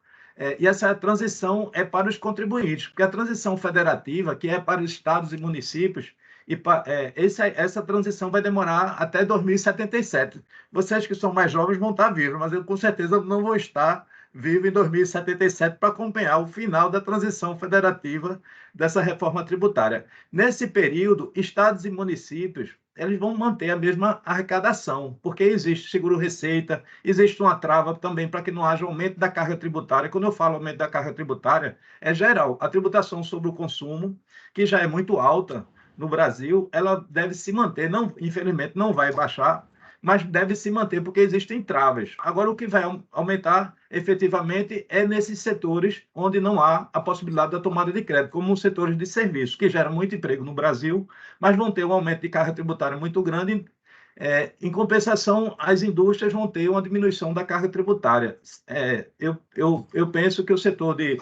E essa transição é para os contribuintes, porque a transição federativa, que é para os estados e municípios, essa transição vai demorar até 2077. Vocês que são mais jovens vão estar vivos, mas eu com certeza não vou estar vivo em 2077 para acompanhar o final da transição federativa dessa reforma tributária. Nesse período, estados e municípios eles vão manter a mesma arrecadação, porque existe seguro-receita, existe uma trava também para que não haja aumento da carga tributária. Quando eu falo aumento da carga tributária, é geral. A tributação sobre o consumo, que já é muito alta no Brasil, ela deve se manter, infelizmente não vai baixar, mas deve se manter porque existem traves. Agora, o que vai aumentar efetivamente é nesses setores onde não há a possibilidade da tomada de crédito, como os setores de serviços, que geram muito emprego no Brasil, mas vão ter um aumento de carga tributária muito grande. Em compensação, as indústrias vão ter uma diminuição da carga tributária. Eu penso que o setor de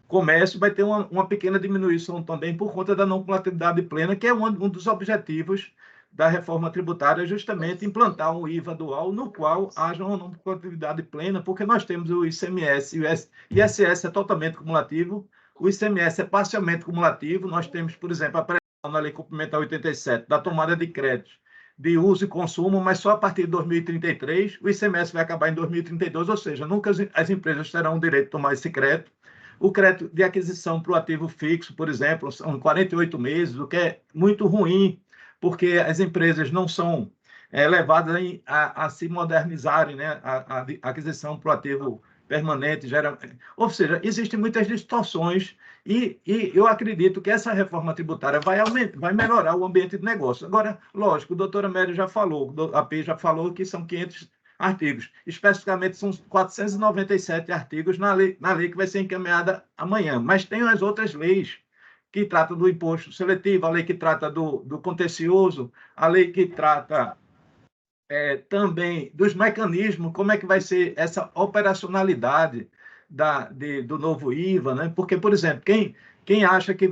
comércio vai ter uma pequena diminuição também por conta da não cumulatividade plena, que é um dos objetivos da reforma tributária, justamente implantar um IVA dual no qual haja uma não cumulatividade plena, porque nós temos o ICMS e o ISS é totalmente cumulativo, o ICMS é parcialmente cumulativo, nós temos, por exemplo, a previsão na Lei Complementar 87 da tomada de créditos de uso e consumo, mas só a partir de 2033, o ICMS vai acabar em 2032, ou seja, nunca as empresas terão o direito de tomar esse crédito. O crédito de aquisição para o ativo fixo, por exemplo, são 48 meses, o que é muito ruim, porque as empresas não são levadas a se modernizarem, né? A aquisição para o ativo permanente. Ou seja, existem muitas distorções e eu acredito que essa reforma tributária vai melhorar o ambiente de negócio. Agora, lógico, o doutor Amério já falou, a P já falou que são 500 artigos. Especificamente, são 497 artigos na lei que vai ser encaminhada amanhã. Mas tem as outras leis que tratam do imposto seletivo, a lei que trata do contencioso, a lei que trata também dos mecanismos, como é que vai ser essa operacionalidade do novo IVA, né? Porque, por exemplo, quem acha que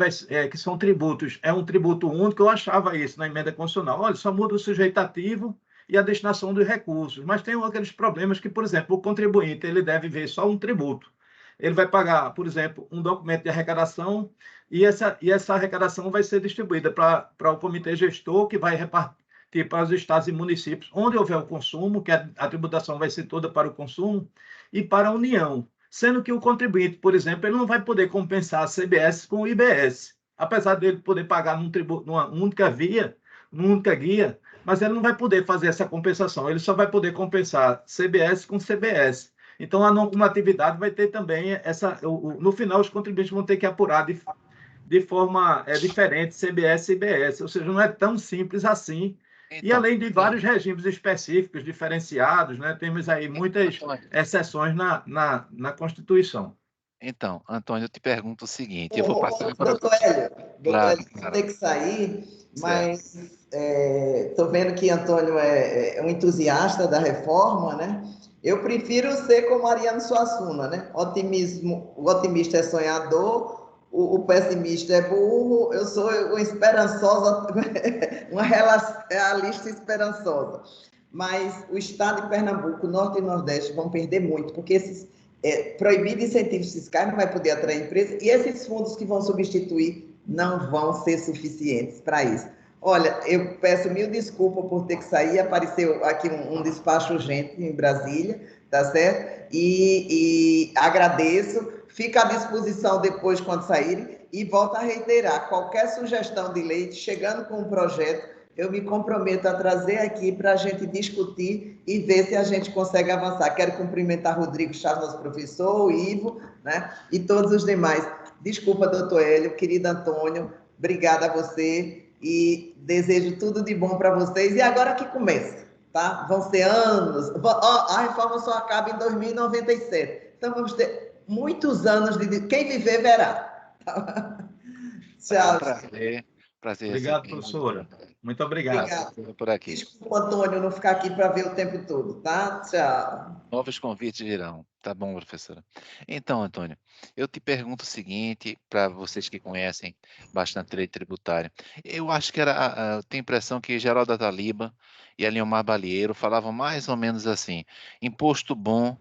são tributos, é um tributo único, eu achava isso na emenda constitucional. Olha, só muda o sujeitativo e a destinação dos recursos. Mas tem aqueles problemas que, por exemplo, o contribuinte ele deve ver só um tributo. Ele vai pagar, por exemplo, um documento de arrecadação e essa arrecadação vai ser distribuída para o comitê gestor, que vai repartir para os estados e municípios, onde houver o consumo, que a tributação vai ser toda para o consumo, e para a União. Sendo que o contribuinte, por exemplo, ele não vai poder compensar a CBS com o IBS, apesar dele poder pagar numa única guia, mas ele não vai poder fazer essa compensação, ele só vai poder compensar CBS com CBS. Então, a não cumulatividade vai ter também no final, os contribuintes vão ter que apurar de forma diferente CBS e IBS, ou seja, não é tão simples assim. E além de vários regimes específicos, diferenciados, né, temos aí muitas exceções na Constituição. Então, Antônio, eu te pergunto o seguinte, eu vou passar para... Doutor Hélio, vou ter que sair, mas estou vendo que Antônio é um entusiasta da reforma, né? Eu prefiro ser como Ariano Suassuna, né? O otimista é sonhador, o pessimista é burro, eu sou uma esperançosa, uma realista esperançosa. Mas o estado de Pernambuco, Norte e Nordeste vão perder muito, porque esses proibir incentivos fiscais não vai poder atrair empresas, e esses fundos que vão substituir não vão ser suficientes para isso. Olha, eu peço mil desculpas por ter que sair, apareceu aqui um despacho urgente em Brasília, tá certo? E agradeço, fica à disposição depois quando saírem, e volto a reiterar, qualquer sugestão de lei, chegando com um projeto, eu me comprometo a trazer aqui para a gente discutir e ver se a gente consegue avançar. Quero cumprimentar Rodrigo Chaves, nosso professor, o Ivo, né? E todos os demais. Desculpa, doutor Hélio, querido Antônio, obrigada a você e desejo tudo de bom para vocês. E agora que começa, tá? Vão ser anos. A reforma só acaba em 2097. Então vamos ter muitos anos de... Quem viver, verá. Tchau. Prazer. Obrigado, professora. Muito obrigado. Por aqui. Desculpa, Antônio, não ficar aqui para ver o tempo todo, tá? Tchau. Novos convites virão. Tá bom, professora. Então, Antônio, eu te pergunto o seguinte, para vocês que conhecem bastante lei tributária. Eu acho que eu tenho a impressão que Geraldo Ataliba e Eliomar Balieiro falavam mais ou menos assim: imposto bom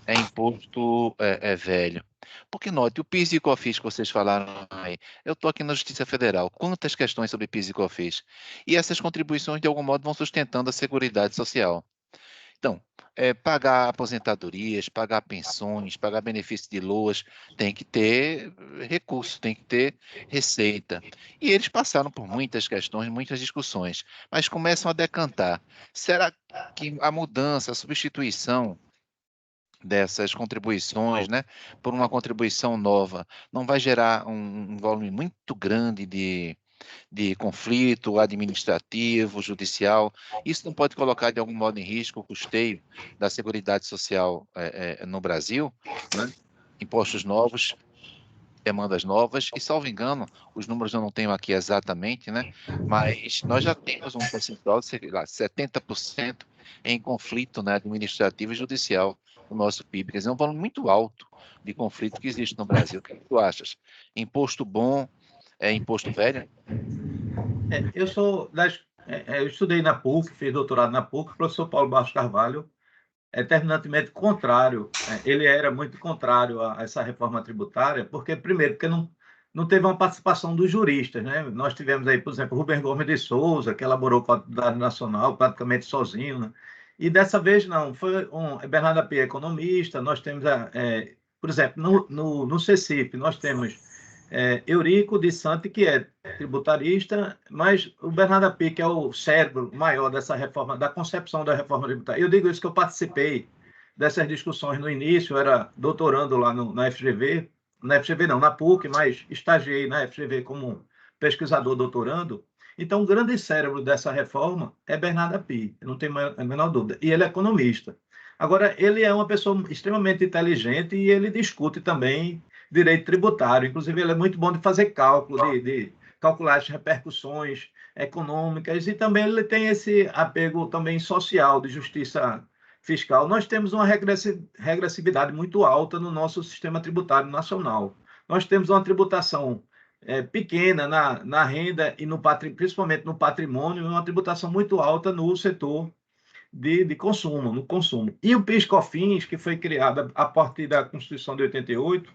é imposto velho. Porque note, o PIS e o COFINS que vocês falaram aí, eu estou aqui na Justiça Federal, quantas questões sobre PIS e COFINS? E essas contribuições, de algum modo, vão sustentando a Seguridade Social. Então, pagar aposentadorias, pagar pensões, pagar benefício de LOAS, tem que ter recurso, tem que ter receita. E eles passaram por muitas questões, muitas discussões, mas começam a decantar. Será que a mudança, a substituição dessas contribuições, né, por uma contribuição nova, não vai gerar um volume muito grande de de conflito administrativo, judicial. Isso não pode colocar de algum modo em risco o custeio da Seguridade Social no Brasil, né? Impostos novos, demandas novas, e salvo engano, os números eu não tenho aqui exatamente, né? Mas nós já temos um percentual de, sei lá, 70% em conflito, né, administrativo e judicial no nosso PIB. Quer dizer, é um valor muito alto de conflito que existe no Brasil. O que tu achas? Imposto bom é imposto velho? Eu estudei na PUC, fiz doutorado na PUC, o professor Paulo Barros Carvalho é terminantemente contrário, ele era muito contrário a essa reforma tributária, porque, primeiro, porque não teve uma participação dos juristas, né? Nós tivemos aí, por exemplo, Rubem Gomes de Souza, que elaborou o Código Nacional praticamente sozinho, né? E dessa vez não, foi Bernardo Api, economista, nós temos, por exemplo, no CECIP, nós temos Eurico de Santi, que é tributarista, mas o Bernardo Api, que é o cérebro maior dessa reforma, da concepção da reforma tributária. Eu digo isso que eu participei dessas discussões no início, eu era doutorando lá na FGV, na FGV não, na PUC, mas estagiei na FGV como pesquisador doutorando. Então, o grande cérebro dessa reforma é Bernardo Api, eu não tenho a menor dúvida, e ele é economista. Agora, ele é uma pessoa extremamente inteligente e ele discute também direito tributário. Inclusive, ele é muito bom de fazer cálculo, de calcular as repercussões econômicas, e também ele tem esse apego também social, de justiça fiscal. Nós temos uma regressividade muito alta no nosso sistema tributário nacional. Nós temos uma tributação pequena na renda e principalmente no patrimônio, e uma tributação muito alta no setor de consumo, no consumo. E o PIS/COFINS, que foi criado a partir da Constituição de 88,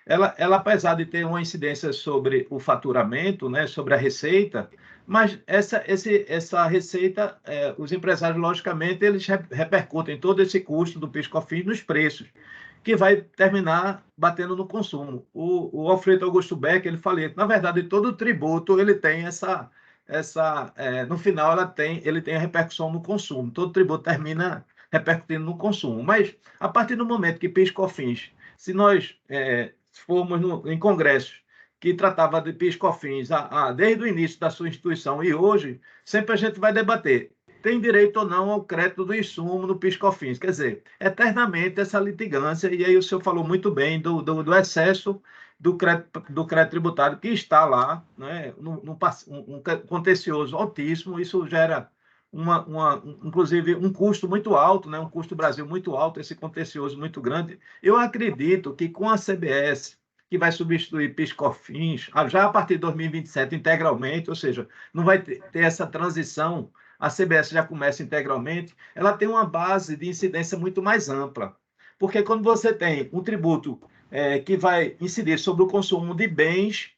ela, apesar de ter uma incidência sobre o faturamento, né, sobre a receita, mas essa receita, os empresários, logicamente, eles repercutem todo esse custo do PIS/COFINS nos preços, que vai terminar batendo no consumo. O Alfredo Augusto Beck, ele falou que, na verdade, todo tributo ele tem no final ele tem a repercussão no consumo. Todo tributo termina repercutindo no consumo. Mas, a partir do momento que PIS/COFINS, se nós formos em congressos que tratava de PIS/COFINS desde o início da sua instituição e hoje, sempre a gente vai debater, tem direito ou não ao crédito do insumo no PIS/COFINS. Quer dizer, eternamente essa litigância, e aí o senhor falou muito bem do excesso do crédito tributário que está lá, né, um contencioso altíssimo, isso gera inclusive um custo muito alto, né, um custo do Brasil muito alto, esse contencioso muito grande. Eu acredito que com a CBS, que vai substituir PIS/COFINS, já a partir de 2027 integralmente, ou seja, não vai ter essa transição, a CBS já começa integralmente, ela tem uma base de incidência muito mais ampla, porque quando você tem um tributo que vai incidir sobre o consumo de bens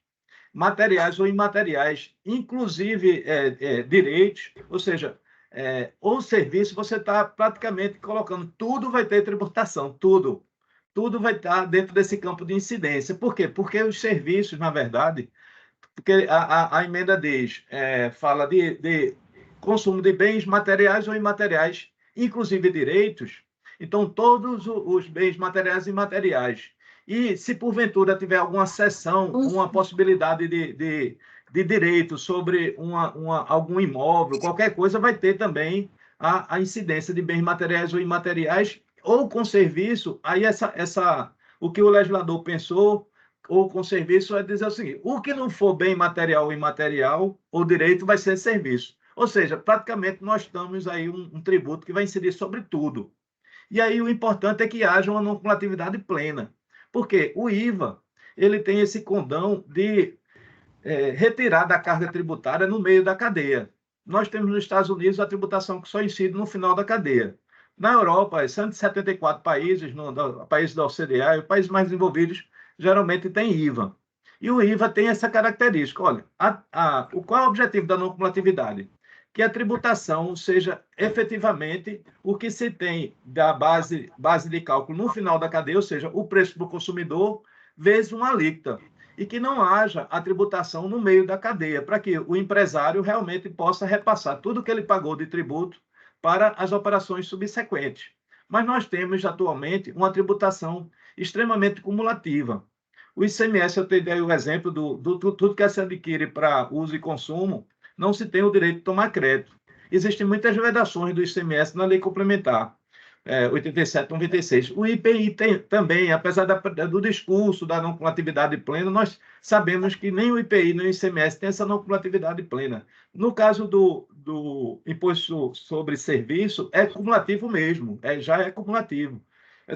materiais ou imateriais, inclusive direitos, ou seja, ou serviço, você está praticamente colocando, tudo vai ter tributação, tudo vai estar dentro desse campo de incidência. Por quê? Porque os serviços, na verdade, porque a emenda diz, fala de consumo de bens materiais ou imateriais, inclusive direitos, então todos os bens materiais e imateriais. E se porventura tiver alguma cessão, uma possibilidade de direito sobre algum imóvel, qualquer coisa, vai ter também a incidência de bens materiais ou imateriais, ou com serviço. Aí o que o legislador pensou, ou com serviço, é dizer o seguinte: o que não for bem material ou imaterial, ou direito, vai ser serviço. Ou seja, praticamente nós estamos aí um tributo que vai incidir sobre tudo. E aí o importante é que haja uma não cumulatividade plena, porque o IVA ele tem esse condão de retirar da carga tributária no meio da cadeia. Nós temos nos Estados Unidos a tributação que só incide no final da cadeia. Na Europa, 174 países, países da OCDE, os países mais desenvolvidos, geralmente têm IVA. E o IVA tem essa característica. Olha, qual é o objetivo da não cumulatividade? Que a tributação seja efetivamente o que se tem da base de cálculo no final da cadeia, ou seja, o preço para o consumidor, vezes uma alíquota. E que não haja a tributação no meio da cadeia, para que o empresário realmente possa repassar tudo que ele pagou de tributo para as operações subsequentes. Mas nós temos atualmente uma tributação extremamente cumulativa. O ICMS, eu tenho aí o exemplo do tudo que se adquire para uso e consumo, não se tem o direito de tomar crédito. Existem muitas vedações do ICMS na lei complementar, 87, 96. O IPI tem, também, apesar do discurso da não cumulatividade plena, nós sabemos que nem o IPI nem o ICMS tem essa não cumulatividade plena. No caso do imposto sobre serviço, é cumulativo mesmo, já é cumulativo.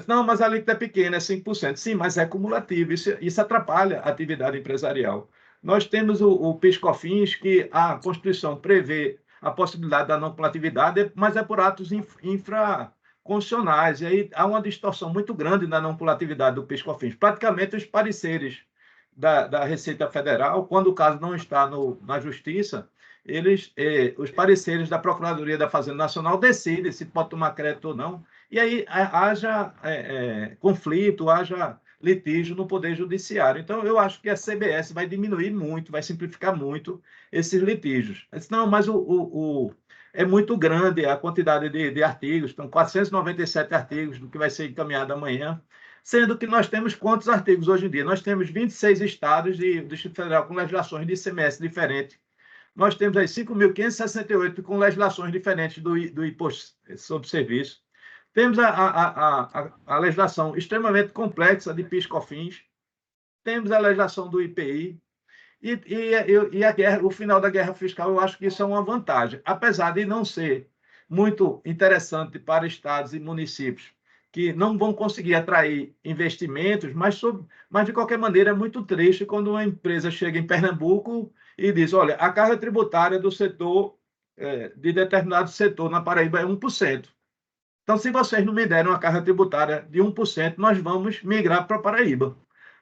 Não, mas a alíquota é pequena, é 5%. Sim, mas é cumulativo, isso atrapalha a atividade empresarial. Nós temos o PIS/COFINS, que a Constituição prevê a possibilidade da não cumulatividade, mas é por atos infraconstitucionais. E aí há uma distorção muito grande na não cumulatividade do PIS/COFINS. Praticamente os pareceres da Receita Federal, quando o caso não está na Justiça, os pareceres da Procuradoria da Fazenda Nacional decidem se pode tomar crédito ou não, e aí haja conflito, haja litígio no Poder Judiciário. Então, eu acho que a CBS vai diminuir muito, vai simplificar muito esses litígios. Eu disse, não, mas é muito grande a quantidade de artigos, estão 497 artigos do que vai ser encaminhado amanhã, sendo que nós temos quantos artigos hoje em dia? Nós temos 26 estados do Distrito Federal com legislações de ICMS diferentes. Nós temos aí 5.568 com legislações diferentes do imposto sobre serviço. Temos a legislação extremamente complexa de PIS/COFINS, temos a legislação do IPI, e o final da guerra fiscal, eu acho que isso é uma vantagem, apesar de não ser muito interessante para estados e municípios que não vão conseguir atrair investimentos, mas de qualquer maneira é muito triste quando uma empresa chega em Pernambuco e diz, olha, a carga tributária do setor, de determinado setor na Paraíba é 1%. Então, se vocês não me derem uma carga tributária de 1%, nós vamos migrar para a Paraíba.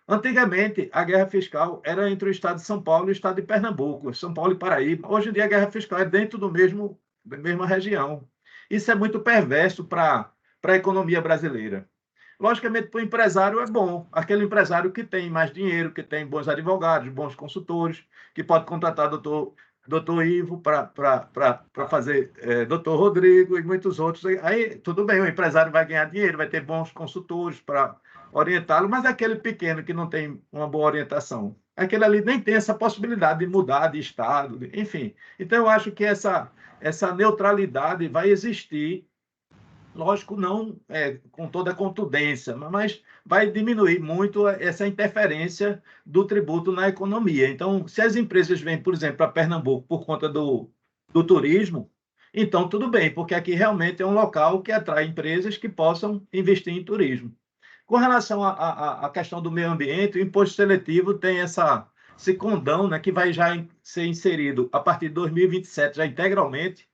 Antigamente, a guerra fiscal era entre o estado de São Paulo e o estado de Pernambuco, São Paulo e Paraíba. Hoje em dia, a guerra fiscal é dentro da mesma região. Isso é muito perverso para a economia brasileira. Logicamente, para o empresário é bom. Aquele empresário que tem mais dinheiro, que tem bons advogados, bons consultores, que pode contratar doutor Ivo para fazer doutor Rodrigo e muitos outros. Aí, tudo bem, o empresário vai ganhar dinheiro, vai ter bons consultores para orientá-lo, mas aquele pequeno que não tem uma boa orientação, aquele ali nem tem essa possibilidade de mudar de estado, enfim. Então, eu acho que essa neutralidade vai existir, lógico, não com toda a contundência, mas vai diminuir muito essa interferência do tributo na economia. Então, se as empresas vêm, por exemplo, para Pernambuco por conta do turismo, então tudo bem, porque aqui realmente é um local que atrai empresas que possam investir em turismo. Com relação à questão do meio ambiente, o imposto seletivo tem esse condão, né, que vai já ser inserido a partir de 2027, já integralmente.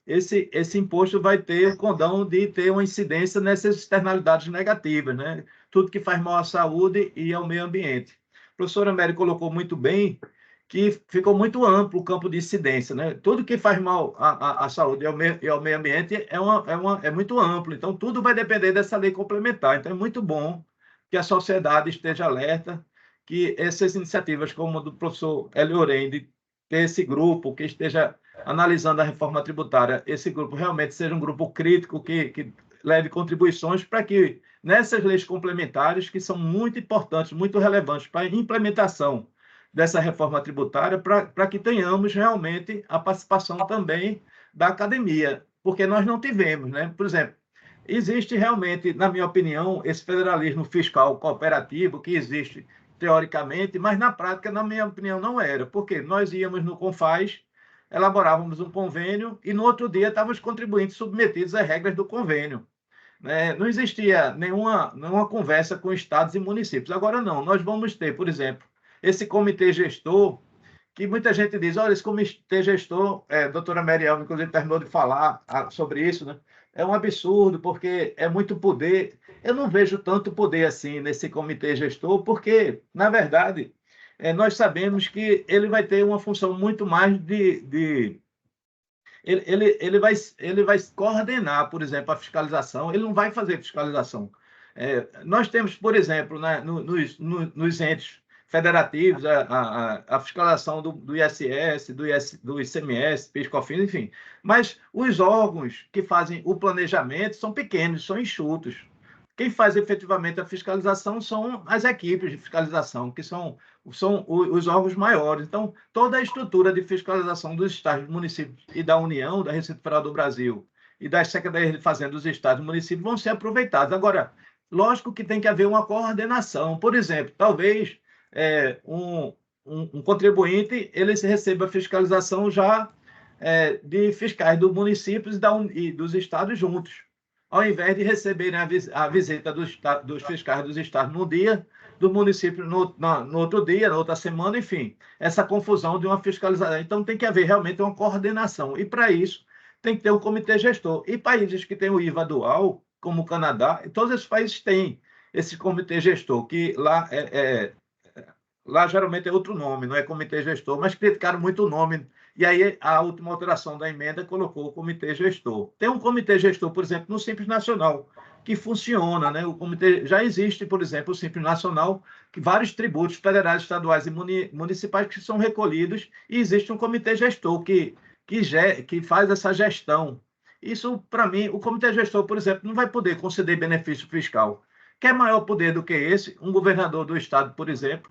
Esse imposto vai ter o condão de ter uma incidência nessas externalidades negativas, né? Tudo que faz mal à saúde e ao meio ambiente. A professora Mary colocou muito bem que ficou muito amplo o campo de incidência, né? Tudo que faz mal à saúde e ao meio ambiente é muito amplo, então tudo vai depender dessa lei complementar. Então é muito bom que a sociedade esteja alerta, que essas iniciativas como a do professor Hélio Oren, de ter esse grupo que esteja analisando a reforma tributária, esse grupo realmente seja um grupo crítico que leve contribuições para que nessas leis complementares, que são muito importantes, muito relevantes para a implementação dessa reforma tributária, para que tenhamos realmente a participação também da academia, porque nós não tivemos, né? Por exemplo, existe realmente, na minha opinião, esse federalismo fiscal cooperativo que existe teoricamente, mas na prática, na minha opinião, não era, porque nós íamos no CONFAS, elaborávamos um convênio e no outro dia estávamos contribuintes submetidos às regras do convênio. Não existia nenhuma conversa com estados e municípios. Agora não, nós vamos ter, por exemplo, esse comitê gestor, que muita gente diz, olha, esse comitê gestor, a doutora Meriel, inclusive, terminou de falar sobre isso, né? É um absurdo, porque é muito poder. Eu não vejo tanto poder assim nesse comitê gestor, porque, na verdade, nós sabemos que ele vai ter uma função muito mais ele vai coordenar, por exemplo, a fiscalização, ele não vai fazer fiscalização. Nós temos, por exemplo, né, nos entes federativos, a fiscalização do ISS, do ICMS, PIS/COFINS, enfim. Mas os órgãos que fazem o planejamento são pequenos, são enxutos. Quem faz efetivamente a fiscalização são as equipes de fiscalização, que são os órgãos maiores. Então, toda a estrutura de fiscalização dos estados, municípios e da União, da Receita Federal do Brasil e das secretarias de Fazenda dos estados e municípios vão ser aproveitados. Agora, lógico que tem que haver uma coordenação. Por exemplo, talvez um contribuinte ele receba fiscalização já de fiscais dos municípios e dos estados juntos, ao invés de receberem a visita dos fiscais dos estados no dia, do município no outro dia, na outra semana, enfim, essa confusão de uma fiscalização. Então, tem que haver realmente uma coordenação, e para isso tem que ter um comitê gestor. E países que têm o IVA dual, como o Canadá, todos esses países têm esse comitê gestor, que lá geralmente é outro nome, não é comitê gestor, mas criticaram muito o nome. E aí a última alteração da emenda colocou o comitê gestor. Tem um comitê gestor, por exemplo, no Simples Nacional, que funciona, né? O comitê já existe, por exemplo, o Simples Nacional, que vários tributos federais, estaduais e municipais que são recolhidos, e existe um comitê gestor que faz essa gestão. Isso, para mim, o comitê gestor, por exemplo, não vai poder conceder benefício fiscal. Quer maior poder do que esse? Um governador do estado, por exemplo,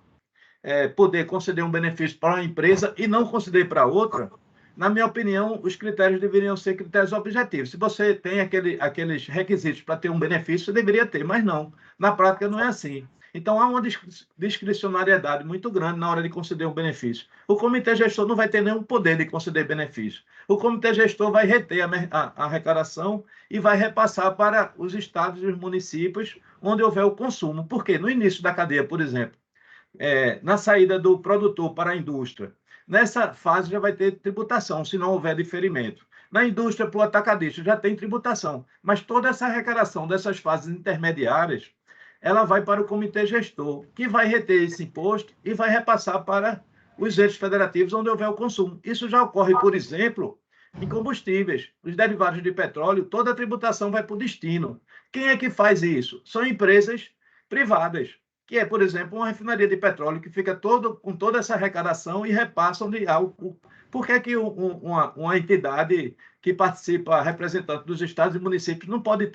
poder conceder um benefício para uma empresa e não conceder para outra? Na minha opinião, os critérios deveriam ser critérios objetivos. Se você tem aqueles requisitos para ter um benefício, você deveria ter, mas não. Na prática, não é assim. Então, há uma discricionariedade muito grande na hora de conceder um benefício. O comitê gestor não vai ter nenhum poder de conceder benefício. O comitê gestor vai reter a arrecadação e vai repassar para os estados e os municípios onde houver o consumo. Por quê? No início da cadeia, por exemplo, na saída do produtor para a indústria, nessa fase já vai ter tributação, se não houver diferimento. Na indústria, para o atacadista, já tem tributação. Mas toda essa arrecadação dessas fases intermediárias, ela vai para o comitê gestor, que vai reter esse imposto e vai repassar para os entes federativos onde houver o consumo. Isso já ocorre, por exemplo, em combustíveis. Os derivados de petróleo, toda a tributação vai para o destino. Quem é que faz isso? São empresas privadas, que é, por exemplo, uma refinaria de petróleo que fica com toda essa arrecadação e repassam de algo. Por que que uma entidade que participa, representante dos estados e municípios, não pode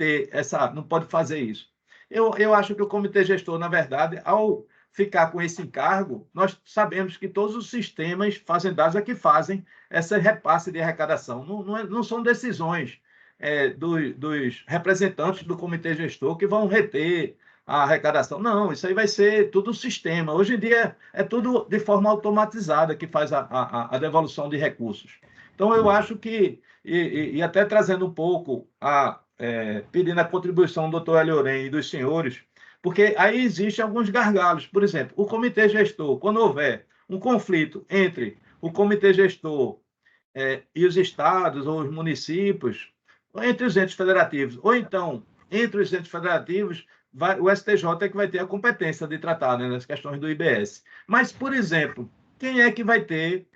fazer isso? Eu acho que o comitê gestor, na verdade, ao ficar com esse encargo, nós sabemos que todos os sistemas fazendários é que fazem esse repasse de arrecadação. Não são decisões dos representantes do comitê gestor que vão reter a arrecadação. Não, isso aí vai ser tudo sistema. Hoje em dia é tudo de forma automatizada que faz a devolução de recursos. Então, eu acho que, e até trazendo um pouco, pedindo a contribuição do doutor Hélio Oren e dos senhores, porque aí existem alguns gargalos. Por exemplo, o comitê gestor, quando houver um conflito entre o comitê gestor e os estados ou os municípios, ou entre os entes federativos, ou então entre os entes federativos, o STJ é que vai ter a competência de tratar, né, nas questões do IBS. Mas, por exemplo, quem é que vai ter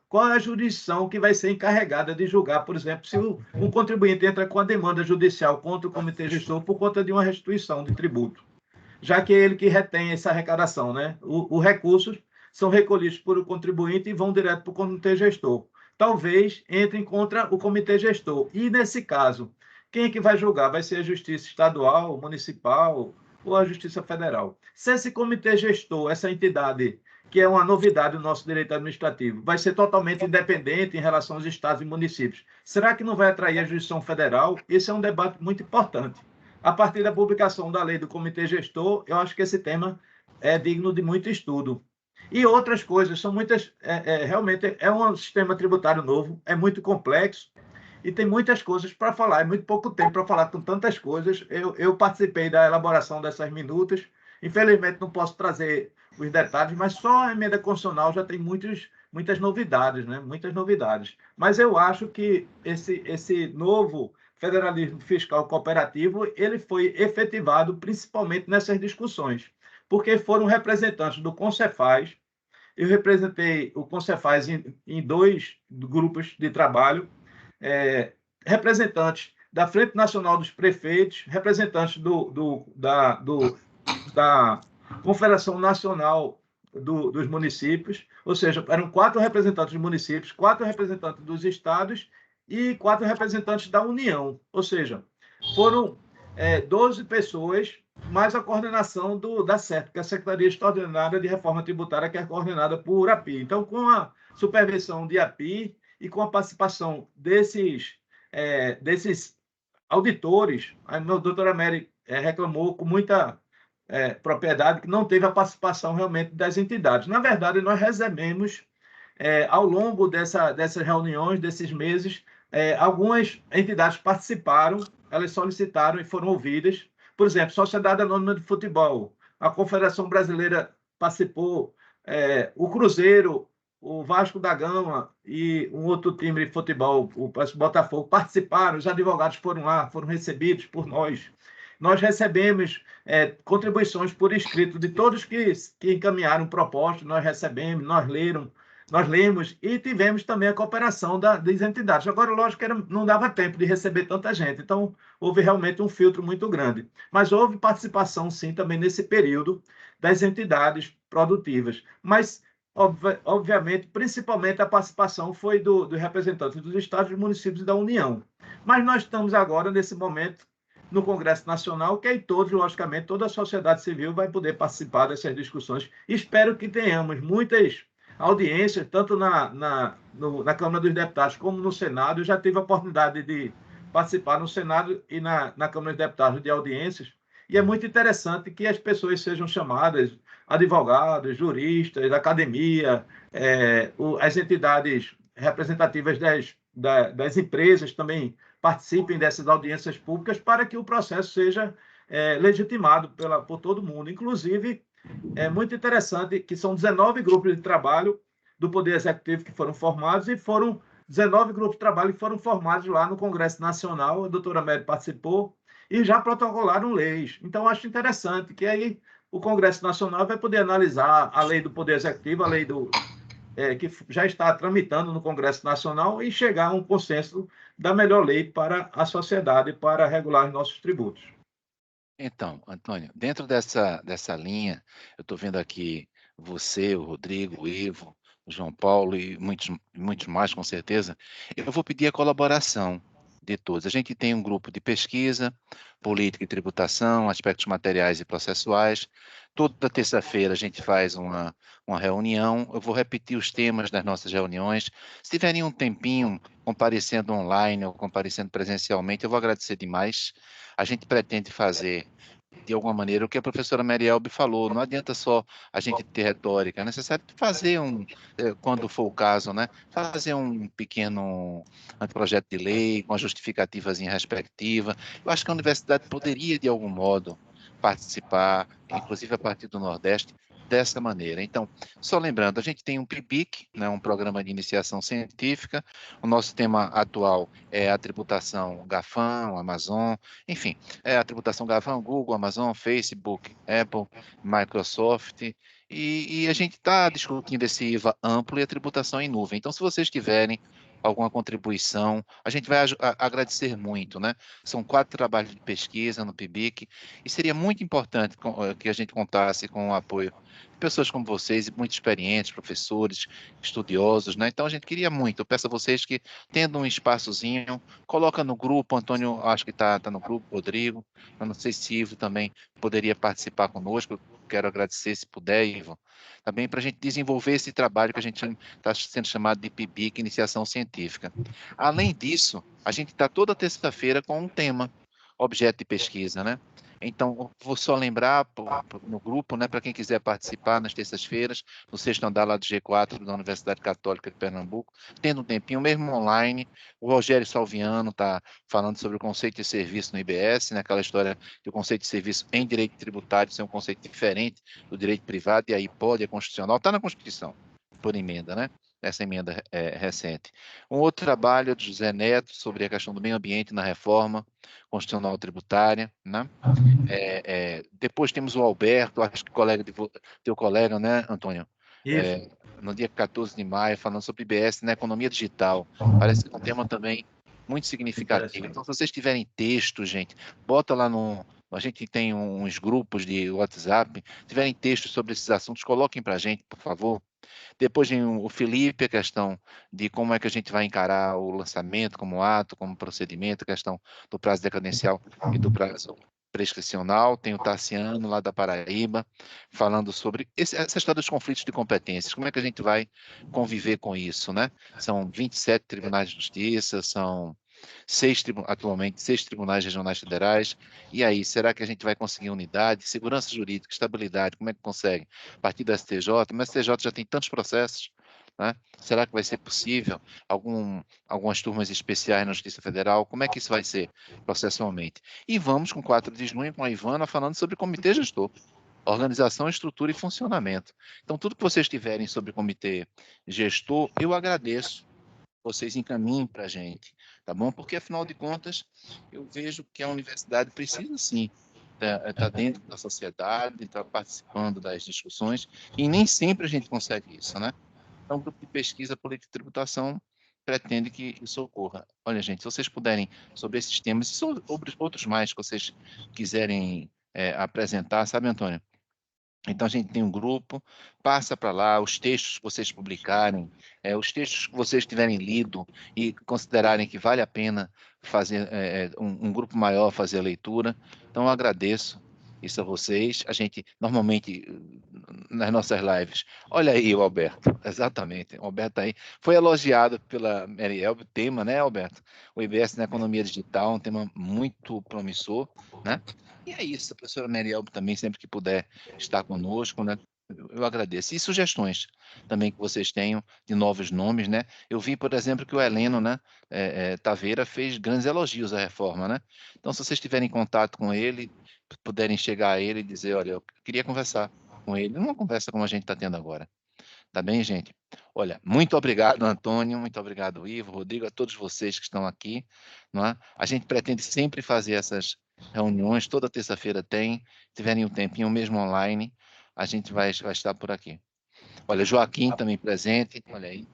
qual é a jurisdição que vai ser encarregada de julgar, por exemplo, se um contribuinte entra com a demanda judicial contra o comitê gestor por conta de uma restituição de tributo, já que é ele que retém essa arrecadação, né? Os recursos são recolhidos por o contribuinte e vão direto para o comitê gestor. Talvez entrem contra o comitê gestor. E, nesse caso, quem é que vai julgar? Vai ser a Justiça Estadual, Municipal ou a Justiça Federal? Se esse comitê gestor, essa entidade, que é uma novidade do nosso direito administrativo, vai ser totalmente independente em relação aos estados e municípios, será que não vai atrair a jurisdição federal? Esse é um debate muito importante. A partir da publicação da lei do comitê gestor, eu acho que esse tema é digno de muito estudo. E outras coisas, são muitas. Realmente é um sistema tributário novo, é muito complexo, e tem muitas coisas para falar, é muito pouco tempo para falar com tantas coisas. Eu participei da elaboração dessas minutas, infelizmente não posso trazer os detalhes, mas só a emenda constitucional já tem muitas novidades, né? Muitas novidades. Mas eu acho que esse novo federalismo fiscal cooperativo, ele foi efetivado principalmente nessas discussões, porque foram representantes do Concefaz. Eu representei o Concefaz em 2 grupos de trabalho, representantes da Frente Nacional dos Prefeitos, representantes da Confederação Nacional dos Municípios, ou seja, eram 4 representantes dos municípios, 4 representantes dos estados e 4 representantes da União, ou seja, foram 12 pessoas, mais a coordenação da SERT, que é a Secretaria Extraordinária de Reforma Tributária, que é coordenada por API. Então, com a supervisão de API e com a participação desses auditores, a doutora Mary reclamou com muita propriedade que não teve a participação realmente das entidades. Na verdade, nós recebemos, ao longo dessas reuniões, desses meses, algumas entidades participaram, elas solicitaram e foram ouvidas. Por exemplo, Sociedade Anônima de Futebol, a Confederação Brasileira participou, o Cruzeiro, o Vasco da Gama e um outro time de futebol, o Botafogo, participaram, os advogados foram lá, foram recebidos por nós. Nós recebemos contribuições por escrito de todos que encaminharam propostas, nós recebemos, nós lemos e tivemos também a cooperação das entidades. Agora, lógico que não dava tempo de receber tanta gente, então houve realmente um filtro muito grande. Mas houve participação, sim, também nesse período das entidades produtivas. Mas, obviamente, principalmente a participação foi dos representantes dos estados, dos municípios e da União. Mas nós estamos agora, nesse momento, no Congresso Nacional, que aí todos, logicamente, toda a sociedade civil vai poder participar dessas discussões. Espero que tenhamos muitas audiências, tanto na Câmara dos Deputados como no Senado. Eu já tive a oportunidade de participar no Senado e na Câmara dos Deputados de audiências, e é muito interessante que as pessoas sejam chamadas, advogados, juristas, academia, as entidades representativas das empresas também participem dessas audiências públicas para que o processo seja legitimado por todo mundo. Inclusive, é muito interessante que são 19 grupos de trabalho do Poder Executivo que foram formados e foram 19 grupos de trabalho que foram formados lá no Congresso Nacional, a doutora Mary participou, e já protocolaram leis. Então, acho interessante que aí o Congresso Nacional vai poder analisar a lei do Poder Executivo, a lei que já está tramitando no Congresso Nacional e chegar a um consenso da melhor lei para a sociedade, para regular os nossos tributos. Então, Antônio, dentro dessa linha, eu estou vendo aqui você, o Rodrigo, o Ivo, o João Paulo e muitos mais, com certeza. Eu vou pedir a colaboração de todos. A gente tem um grupo de pesquisa, política e tributação, aspectos materiais e processuais. Toda terça-feira a gente faz uma reunião. Eu vou repetir os temas das nossas reuniões. Se tiverem um tempinho comparecendo online ou comparecendo presencialmente, eu vou agradecer demais. A gente pretende fazer, de alguma maneira, o que a professora Marielbe falou, não adianta só a gente ter retórica, é necessário fazer quando for o caso, né, fazer um pequeno anteprojeto de lei, com a justificativas em respectiva. Eu acho que a universidade poderia, de algum modo, participar, inclusive a partir do Nordeste, dessa maneira. Então, só lembrando, a gente tem um PIBIC, né, um programa de iniciação científica. O nosso tema atual é a tributação GAFAM, Amazon, enfim, a tributação GAFAM, Google, Amazon, Facebook, Apple, Microsoft, e a gente está discutindo esse IVA amplo e a tributação em nuvem. Então, se vocês tiverem alguma contribuição, a gente vai agradecer muito, né? São 4 trabalhos de pesquisa no PIBIC, e seria muito importante que a gente contasse com o apoio de pessoas como vocês, muito experientes, professores, estudiosos, né? Então, a gente queria muito. Eu peço a vocês que, tendo um espaçozinho, coloca no grupo. Antônio, acho que está no grupo, Rodrigo. Eu não sei se Ivo também poderia participar conosco. Eu quero agradecer, se puder, Ivo, também para a gente desenvolver esse trabalho que a gente está sendo chamado de PIBIC, Iniciação Científica. Além disso, a gente está toda terça-feira com um tema, objeto de pesquisa, né? Então, vou só lembrar no grupo, né, para quem quiser participar nas terças-feiras, no 6º andar lá do G4 da Universidade Católica de Pernambuco, tendo um tempinho, mesmo online. O Rogério Salviano está falando sobre o conceito de serviço no IBS, né, aquela história de o conceito de serviço em direito tributário ser um conceito diferente do direito privado, e aí pode, é constitucional, está na Constituição, por emenda, né? Essa emenda recente. Um outro trabalho de José Neto sobre a questão do meio ambiente na reforma constitucional tributária, né? Depois temos o Alberto, acho que teu colega, né, Antônio? Isso. No dia 14 de maio, falando sobre IBS na economia digital. Parece que é um tema também muito significativo. Então, se vocês tiverem texto, gente, bota lá no A gente tem uns grupos de WhatsApp. Se tiverem textos sobre esses assuntos, coloquem para a gente, por favor. Depois vem o Felipe, a questão de como é que a gente vai encarar o lançamento como ato, como procedimento, a questão do prazo decadencial e do prazo prescricional. Tem o Tassiano, lá da Paraíba, falando sobre essa história dos conflitos de competências. Como é que a gente vai conviver com isso, né? São 27 tribunais de justiça, são atualmente 6 tribunais regionais federais. E aí, será que a gente vai conseguir unidade, segurança jurídica, estabilidade? Como é que consegue? A partir do STJ, mas o STJ já tem tantos processos, né? Será que vai ser possível algumas turmas especiais na Justiça Federal? Como é que isso vai ser processualmente? E vamos com 4 de junho com a Ivana falando sobre comitê gestor, organização, estrutura e funcionamento. Então, tudo que vocês tiverem sobre comitê gestor, eu agradeço. Vocês encaminhem para a gente, tá bom? Porque, afinal de contas, eu vejo que a universidade precisa, sim, estar dentro da sociedade, estar participando das discussões, e nem sempre a gente consegue isso, né? Então, o grupo de pesquisa política e tributação pretende que isso ocorra. Olha, gente, se vocês puderem, sobre esses temas, e sobre outros mais que vocês quiserem apresentar, sabe, Antônio? Então, a gente tem um grupo, passa para lá os textos que vocês publicarem, os textos que vocês tiverem lido e considerarem que vale a pena fazer um grupo maior, fazer a leitura. Então, eu agradeço isso a vocês. A gente, normalmente, nas nossas lives, olha aí o Alberto, exatamente, o Alberto aí, foi elogiado pela Mariel, o tema, né, Alberto? O IBS na economia digital, um tema muito promissor, né? E é isso, a professora Mariel também, sempre que puder estar conosco, né? Eu agradeço. E sugestões também que vocês tenham de novos nomes, né? Eu vi, por exemplo, que o Heleno, né, Taveira fez grandes elogios à reforma, né? Então, se vocês tiverem contato com ele, puderem chegar a ele e dizer, olha, eu queria conversar com ele, numa conversa como a gente está tendo agora. Tá bem, gente? Olha, muito obrigado, Antônio, muito obrigado, Ivo, Rodrigo, a todos vocês que estão aqui, não é? A gente pretende sempre fazer essas reuniões, toda terça-feira tem, se tiverem um tempinho, mesmo online, a gente vai estar por aqui. Olha, Joaquim também presente, olha aí,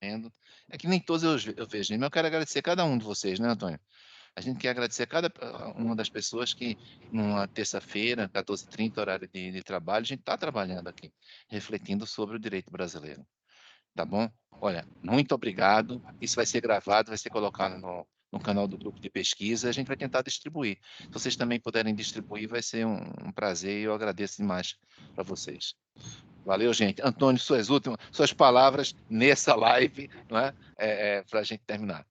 vendo. É que nem todos eu vejo, mas eu quero agradecer a cada um de vocês, né, Antônio? A gente quer agradecer a cada uma das pessoas que, numa terça-feira, 14h30, horário de trabalho, a gente está trabalhando aqui, refletindo sobre o direito brasileiro. Tá bom? Olha, muito obrigado. Isso vai ser gravado, vai ser colocado no canal do grupo de pesquisa. A gente vai tentar distribuir. Se vocês também puderem distribuir, vai ser um prazer e eu agradeço demais para vocês. Valeu, gente. Antônio, suas palavras nessa live, não é? Para a gente terminar.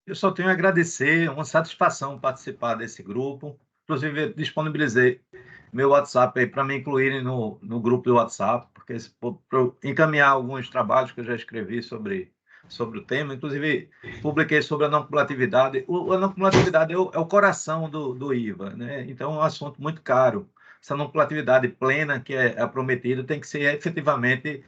Eu só tenho a agradecer, uma satisfação participar desse grupo. Inclusive, disponibilizei meu WhatsApp aí para me incluírem no grupo do WhatsApp, porque para encaminhar alguns trabalhos que eu já escrevi sobre o tema. Inclusive, publiquei sobre a não cumulatividade. A não cumulatividade é o coração do IVA, né? Então, é um assunto muito caro. Essa não cumulatividade plena que é prometida tem que ser efetivamente,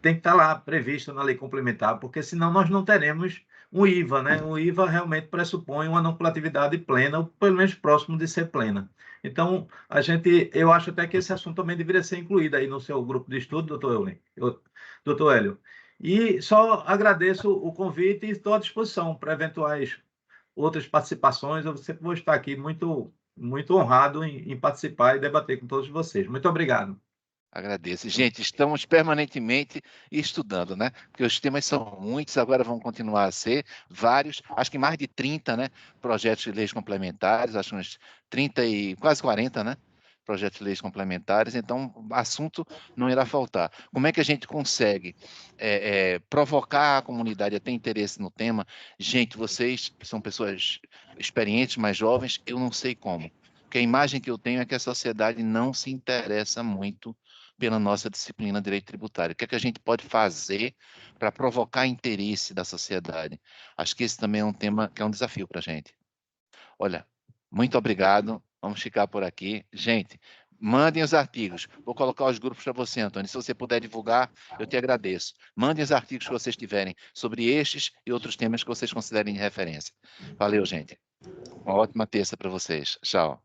tem que estar lá previsto na lei complementar, porque senão nós não teremos um IVA, né? O IVA realmente pressupõe uma não cumulatividade plena, ou pelo menos próximo de ser plena. Então, eu acho até que esse assunto também deveria ser incluído aí no seu grupo de estudo, doutor Hélio. E só agradeço o convite e estou à disposição para eventuais outras participações. Eu sempre vou estar aqui muito, muito honrado em participar e debater com todos vocês. Muito obrigado. Agradeço. Gente, estamos permanentemente estudando, né? Porque os temas são muitos, agora vão continuar a ser vários, acho que mais de 30, né? Projetos de leis complementares, acho que uns 30 e quase 40, né? Projetos de leis complementares, então o assunto não irá faltar. Como é que a gente consegue provocar a comunidade a ter interesse no tema? Gente, vocês são pessoas experientes, mais jovens, eu não sei como. Porque a imagem que eu tenho é que a sociedade não se interessa muito pela nossa disciplina de direito tributário. O que é que a gente pode fazer para provocar interesse da sociedade? Acho que esse também é um tema que é um desafio para a gente. Olha, muito obrigado. Vamos ficar por aqui. Gente, mandem os artigos. Vou colocar os grupos para você, Antônio. Se você puder divulgar, eu te agradeço. Mandem os artigos que vocês tiverem sobre estes e outros temas que vocês considerem de referência. Valeu, gente. Uma ótima terça para vocês. Tchau.